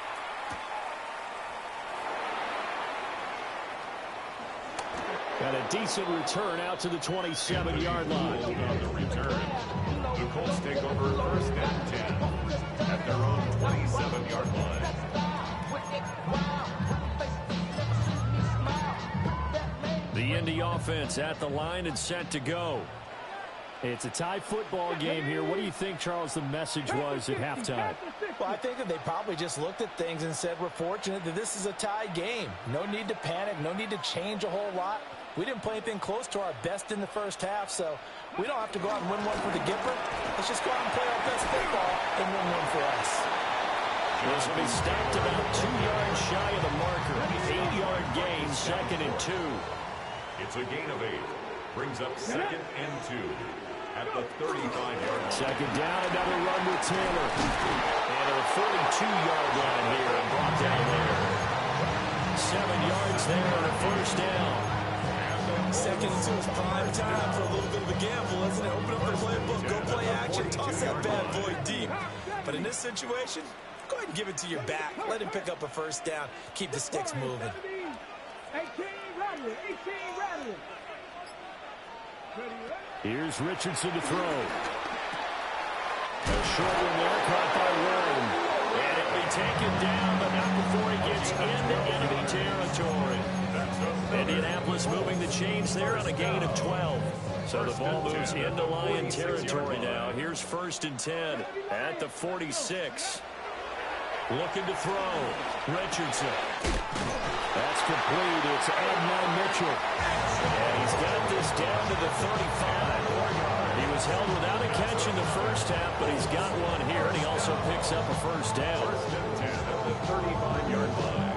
Got a decent return out to the 27-yard line. On the return, the Colts take over first and 10 at their own 27-yard line. The Indy offense at the line and set to go. It's a tie football game here. What do you think, Charles, the message was at halftime? Well, I think that they probably just looked at things and said, we're fortunate that this is a tie game. No need to panic. No need to change a whole lot. We didn't play anything close to our best in the first half, so we don't have to go out and win one for the Gipper. Let's just go out and play our best football and win one for us. This will be stopped about 2 yards shy of the marker. 8-yard gain, 2nd and 2. It's a gain of 8. Brings up 2nd and 2 at the 35-yard line. Second down, another run with Taylor. And a 42-yard line here and brought down there. 7 yards there on a first down. 2nd and 2 is prime time for a little bit of a gamble, isn't it? Open up the playbook, go play action, toss that bad boy deep. But in this situation, go ahead and give it to your back. Let him pick up a first down. Keep the sticks moving. 18 rattling, 18 rattling. Here's Richardson to throw. A short one there, caught by Warren. And it'll be taken down, but not before he gets into enemy territory. Indianapolis moving the chains there on a gain of 12. So the ball moves into Lion territory now. Here's 1st and 10 at the 46. Looking to throw. Richardson. That's complete. It's Adnan Mitchell. And he's got this down to the 35. He was held without a catch in the first half, but he's got one here, and he also picks up a first down. 1st and 10 at the 35-yard line.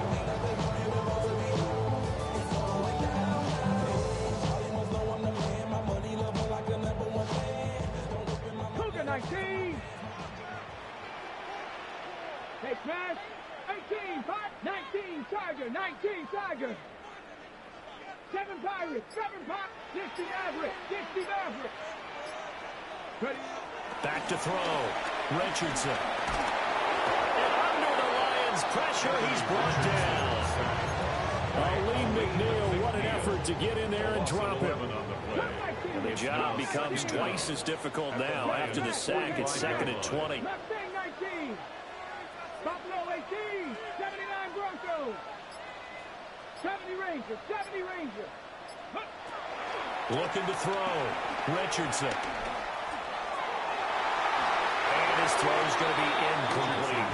Cougar 19. Take pass. 18, 5, 19, Tiger, 19, Tiger. 7 Pirates, 7 Pirates, 60 Maverick, 60 Maverick. Ready? Back to throw. Richardson. And under the Lions' pressure, he's brought down. Lee McNeil, what an effort to get in there and drop him. And the job becomes twice as difficult now after the sack. It's 2nd and 20. Mustang 19. Buffalo 18, 79 Broncos. 70 Rangers, 70 Rangers. Looking to throw. Richardson. And his throw's going to be incomplete.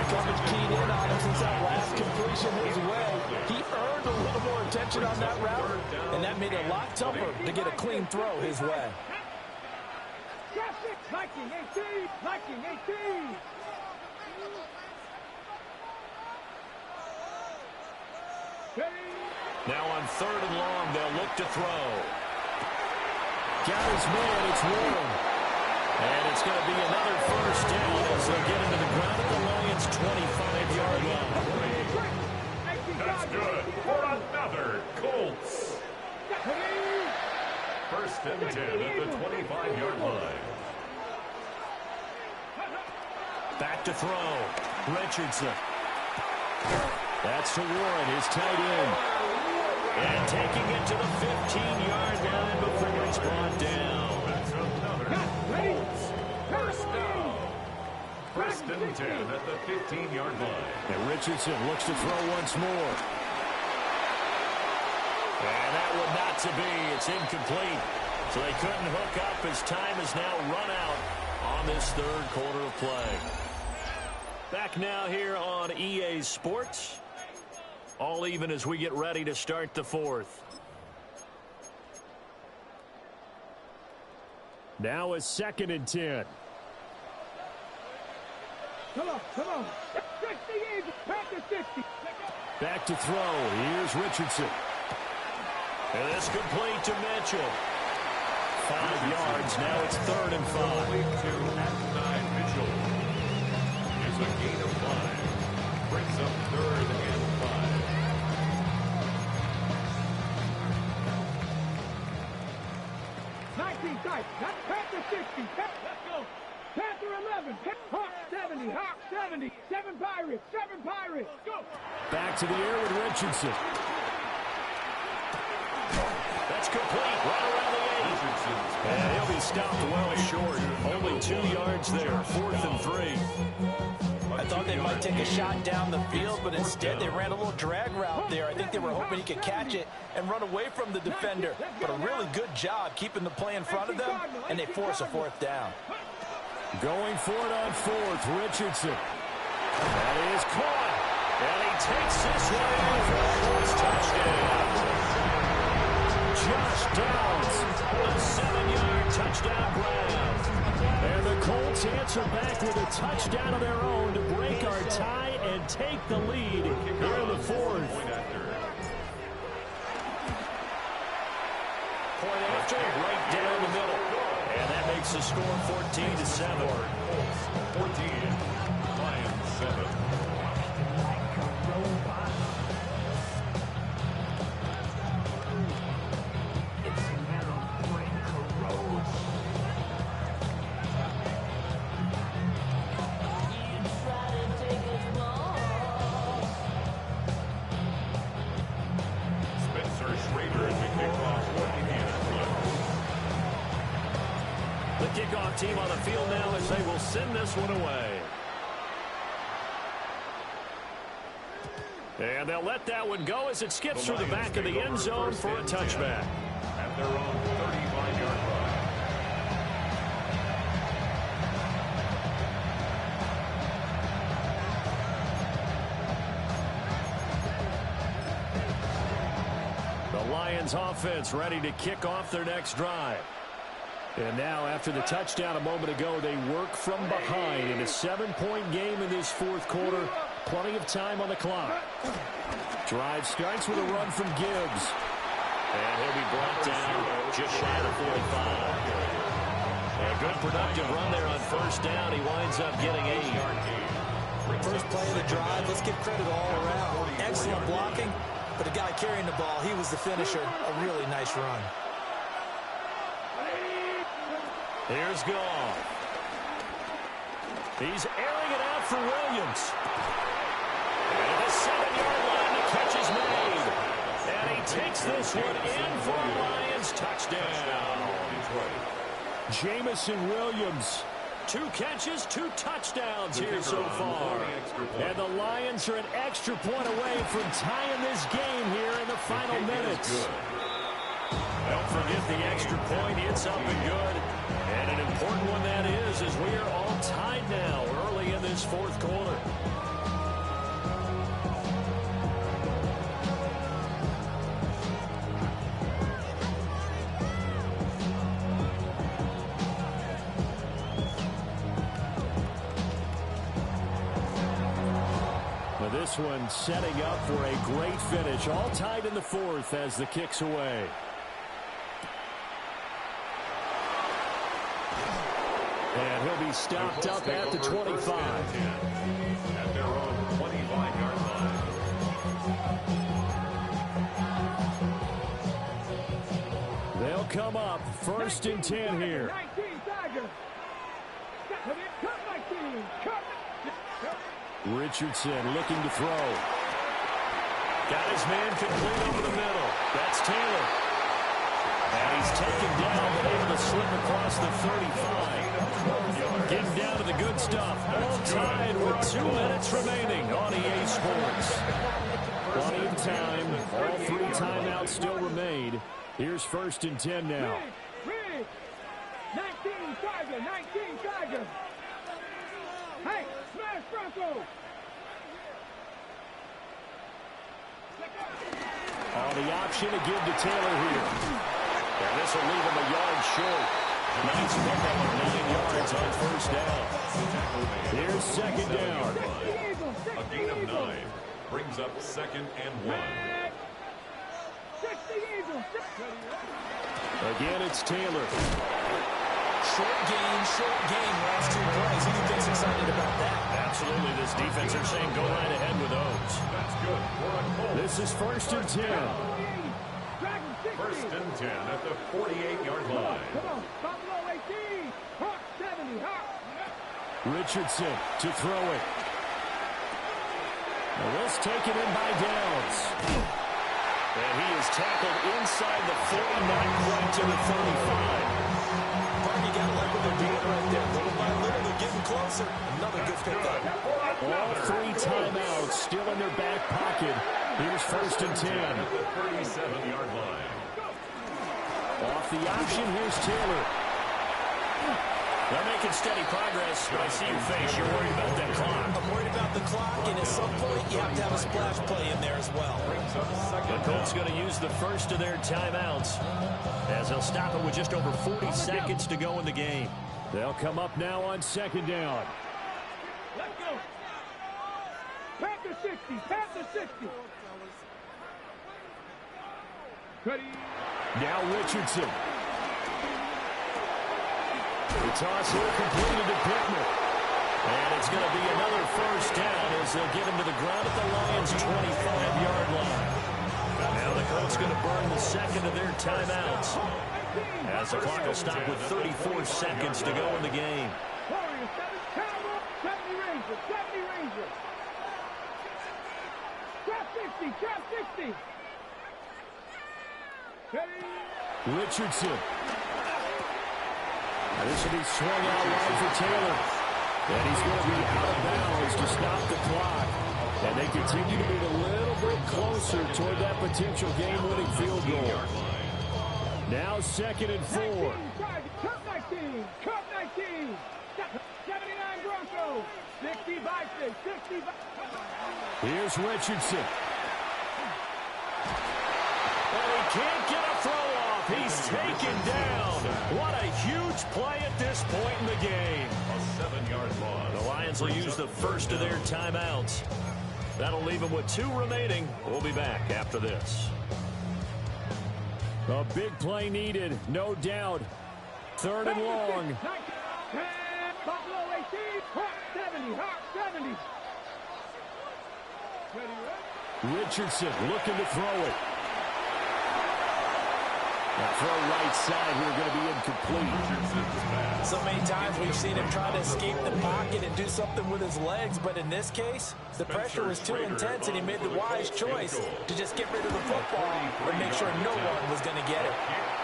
Coverage keyed in on him since that last completion his way. He earned a little more attention on that route, and that made it a lot tougher to get a clean throw his way. Viking 18, Viking 18. Now on 3rd and long, they'll look to throw. Got his man, it's Warren. And it's going to be another first down as they get into the ground at the Lions' 25-yard line. That's good for another Colts. 1st and 10 at the 25-yard line. Back to throw. Richardson. That's to Warren, his tight end. And taking it to the 15-yard line before it's brought down. That's another Colts first down. First and 10 at the 15-yard line. And Richardson looks to throw once more. And that one not to be. It's incomplete. So they couldn't hook up as time is now run out on this third quarter of play. Back now here on EA Sports. All even as we get ready to start the fourth. Now a 2nd and 10. Come on. 60, back to 60. Back to throw. Here's Richardson. And this complete to Mitchell. 5 yards. Now it's 3rd and 5. At 9, Mitchell is a gain of 5. Brings up 3rd and 5. Tight. Panther 60. Let's go. Panther 11. Hawk 70. Hawk 70. 7 Pirates. Go. Back to the air with Richardson. That's complete. Right around the 8. And he'll be stopped well short. Only 2 yards there. 4th and 3. I thought they might take a shot down the field, but instead they ran a little drag route there. I think they were hoping he could catch it and run away from the defender. But a really good job keeping the play in front of them, and they force a 4th down. Going for it on 4th, Richardson. That is caught. And he takes this one in for a Colts touchdown. Josh Downs, a 7-yard touchdown grab. And the Colts answer back with a touchdown of their own to break our tie and take the lead here in the 4th. Point after, right down the middle. And that makes the score 14-7. 14, Lions 7. Kickoff team on the field now as they will send this one away. And they'll let that one go as it skips through the back of the end zone for a touchback. At their own 35-yard line. The Lions offense ready to kick off their next drive. And now, after the touchdown a moment ago, they work from behind in a 7-point game in this 4th quarter. Plenty of time on the clock. Drive starts with a run from Gibbs. And he'll be brought down just shy of 45. A good productive run there on 1st down. He winds up getting 8. First play of the drive, let's give credit all around. Excellent blocking, but the guy carrying the ball, he was the finisher. A really nice run. Here's Goff. He's airing it out for Williams. And the 7-yard line, the catch is made. And he takes this one in for a Lions touchdown. Jamison Williams, 2 catches, 2 touchdowns here so far. And the Lions are an extra point away from tying this game here in the final minutes. Don't forget the extra point. It's up and good. And an important one that is, as we are all tied now early in this 4th quarter. Now this one setting up for a great finish. All tied in the 4th as the kick's away. And he'll be stopped up at the 25. At their own 25-yard line. They'll come up 1st and 10 here. Richardson looking to throw. Got his man complete over the middle. That's Taylor. And he's taken down, but able to slip across the 35. Getting down to the good Good stuff. All tied with 2 minutes remaining on EA Sports. Plenty of time. All 3 timeouts still remain. Here's 1st and 10 now. Rig. 19 Tiger. 19 Tiger. Hey, smash Bronco. On the option to give to Taylor here. And this will leave him a yard short. Nice pickup of 9 yards on 1st down. Here's 2nd down. A gain of 9 brings up 2nd and 1. Again, it's Taylor. Short game, last 2 plays. Who do you think's excited about that? Absolutely, this defense are saying go right ahead with those. That's good for a Colts. This is 1st and 10. 1st and 10 at the 48-yard line. Come on, Buffalo 18. Hawk 70, Hawk. Richardson to throw it. Now this taken in by Downs. And he is tackled inside the 40, point to the 35. Party got like what they're doing right there. Little by little, they're getting closer. Another good pickup. All 3 timeouts still in their back pocket. Here's 1st and 10. At the 37-yard line. Off the option, here's Taylor. They're making steady progress, but I see your face. You're worried about that clock. I'm worried about the clock, and at some point, you have to have a splash play in there as well. The Colts going to use the first of their timeouts, as they'll stop it with just over 40 seconds to go in the game. They'll come up now on 2nd down. Let's go. Panther 60, Panther 60. Ready. Now Richardson. The toss here completed to Pittman. And it's going to be another 1st down as they'll get him to the ground at the Lions' 25-yard line. Now the Colts going to burn the 2nd of their timeouts, as the clock will stop with 34 seconds to go in the game. Warriors 7, Cowboys 70 Rangers, 70 Rangers. Trap 60, trap 60. Ready. Richardson. This will be swung out wide for Taylor. And he's going to be out of bounds to stop the clock. And they continue to move a little bit closer toward that potential game-winning field goal. Now 2nd and 4. 19, Cup 19, Cup 19. 79 Broncos, 60 Vikings, 60 Vikings. Here's Richardson. And he can't get a throw off. He's taken down. What a huge play at this point in the game. A 7-yard loss. The Lions will use the first of their timeouts. That'll leave them with 2 remaining. We'll be back after this. A big play needed, no doubt. 3rd and long. Buffalo 18, Hawk 70, Hawk 70. Richardson looking to throw it. That throw right side here going to be incomplete. So many times we've seen him try to escape the pocket and do something with his legs, but in this case, the pressure was too intense and he made the wise choice to just get rid of the football and make sure no one was going to get it.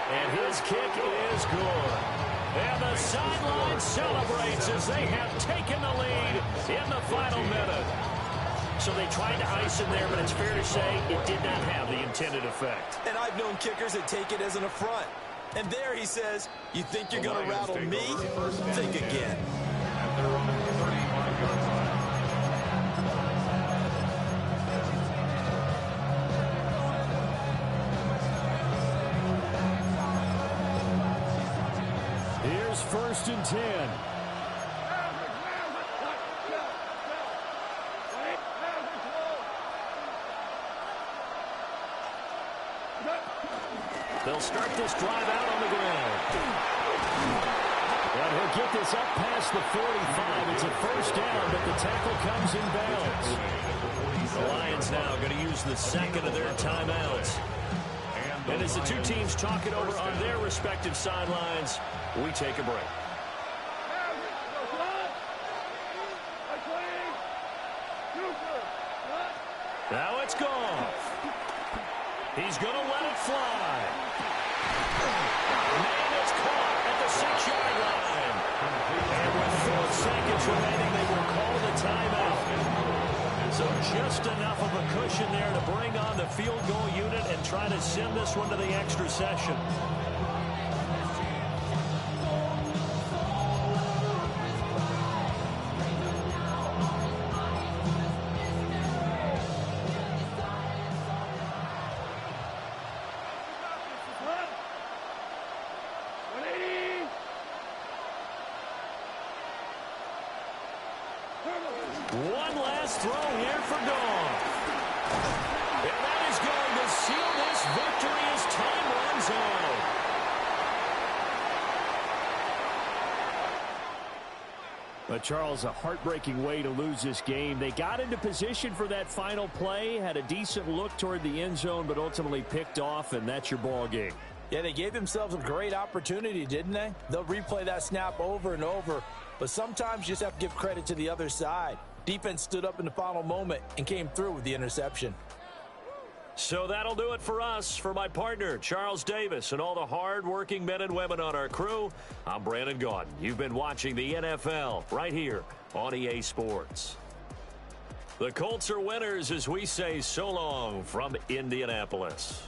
And his kick is good. And the sideline celebrates as they have taken the lead in the final minute. So they tried to ice him there, but it's fair to say it did not have the intended effect. And I've known kickers that take it as an affront. And there he says, you think you're going to rattle me? Think again. At their own 35-yard line. Here's 1st and 10. They'll start this drive out on the ground. And he'll get this up past the 45. It's a 1st down, but the tackle comes in bounds. The Lions now going to use the 2nd of their timeouts. And as the 2 teams talk it over on their respective sidelines, we take a break. Now it's gone. He's going to let it fly. And it's caught at the 6-yard line. And with 4 seconds remaining, just enough of a cushion there to bring on the field goal unit and try to send this one to the extra session. One last throw here for Gong. And that is going to seal this victory as time runs out. But Charles, a heartbreaking way to lose this game. They got into position for that final play, had a decent look toward the end zone, but ultimately picked off, and that's your ball game. Yeah, they gave themselves a great opportunity, didn't they? They'll replay that snap over and over, but sometimes you just have to give credit to the other side. Defense stood up in the final moment and came through with the interception. So that'll do it for us. For my partner, Charles Davis, and all the hard-working men and women on our crew, I'm Brandon Gaudin. You've been watching the NFL right here on EA Sports. The Colts are winners as we say so long from Indianapolis.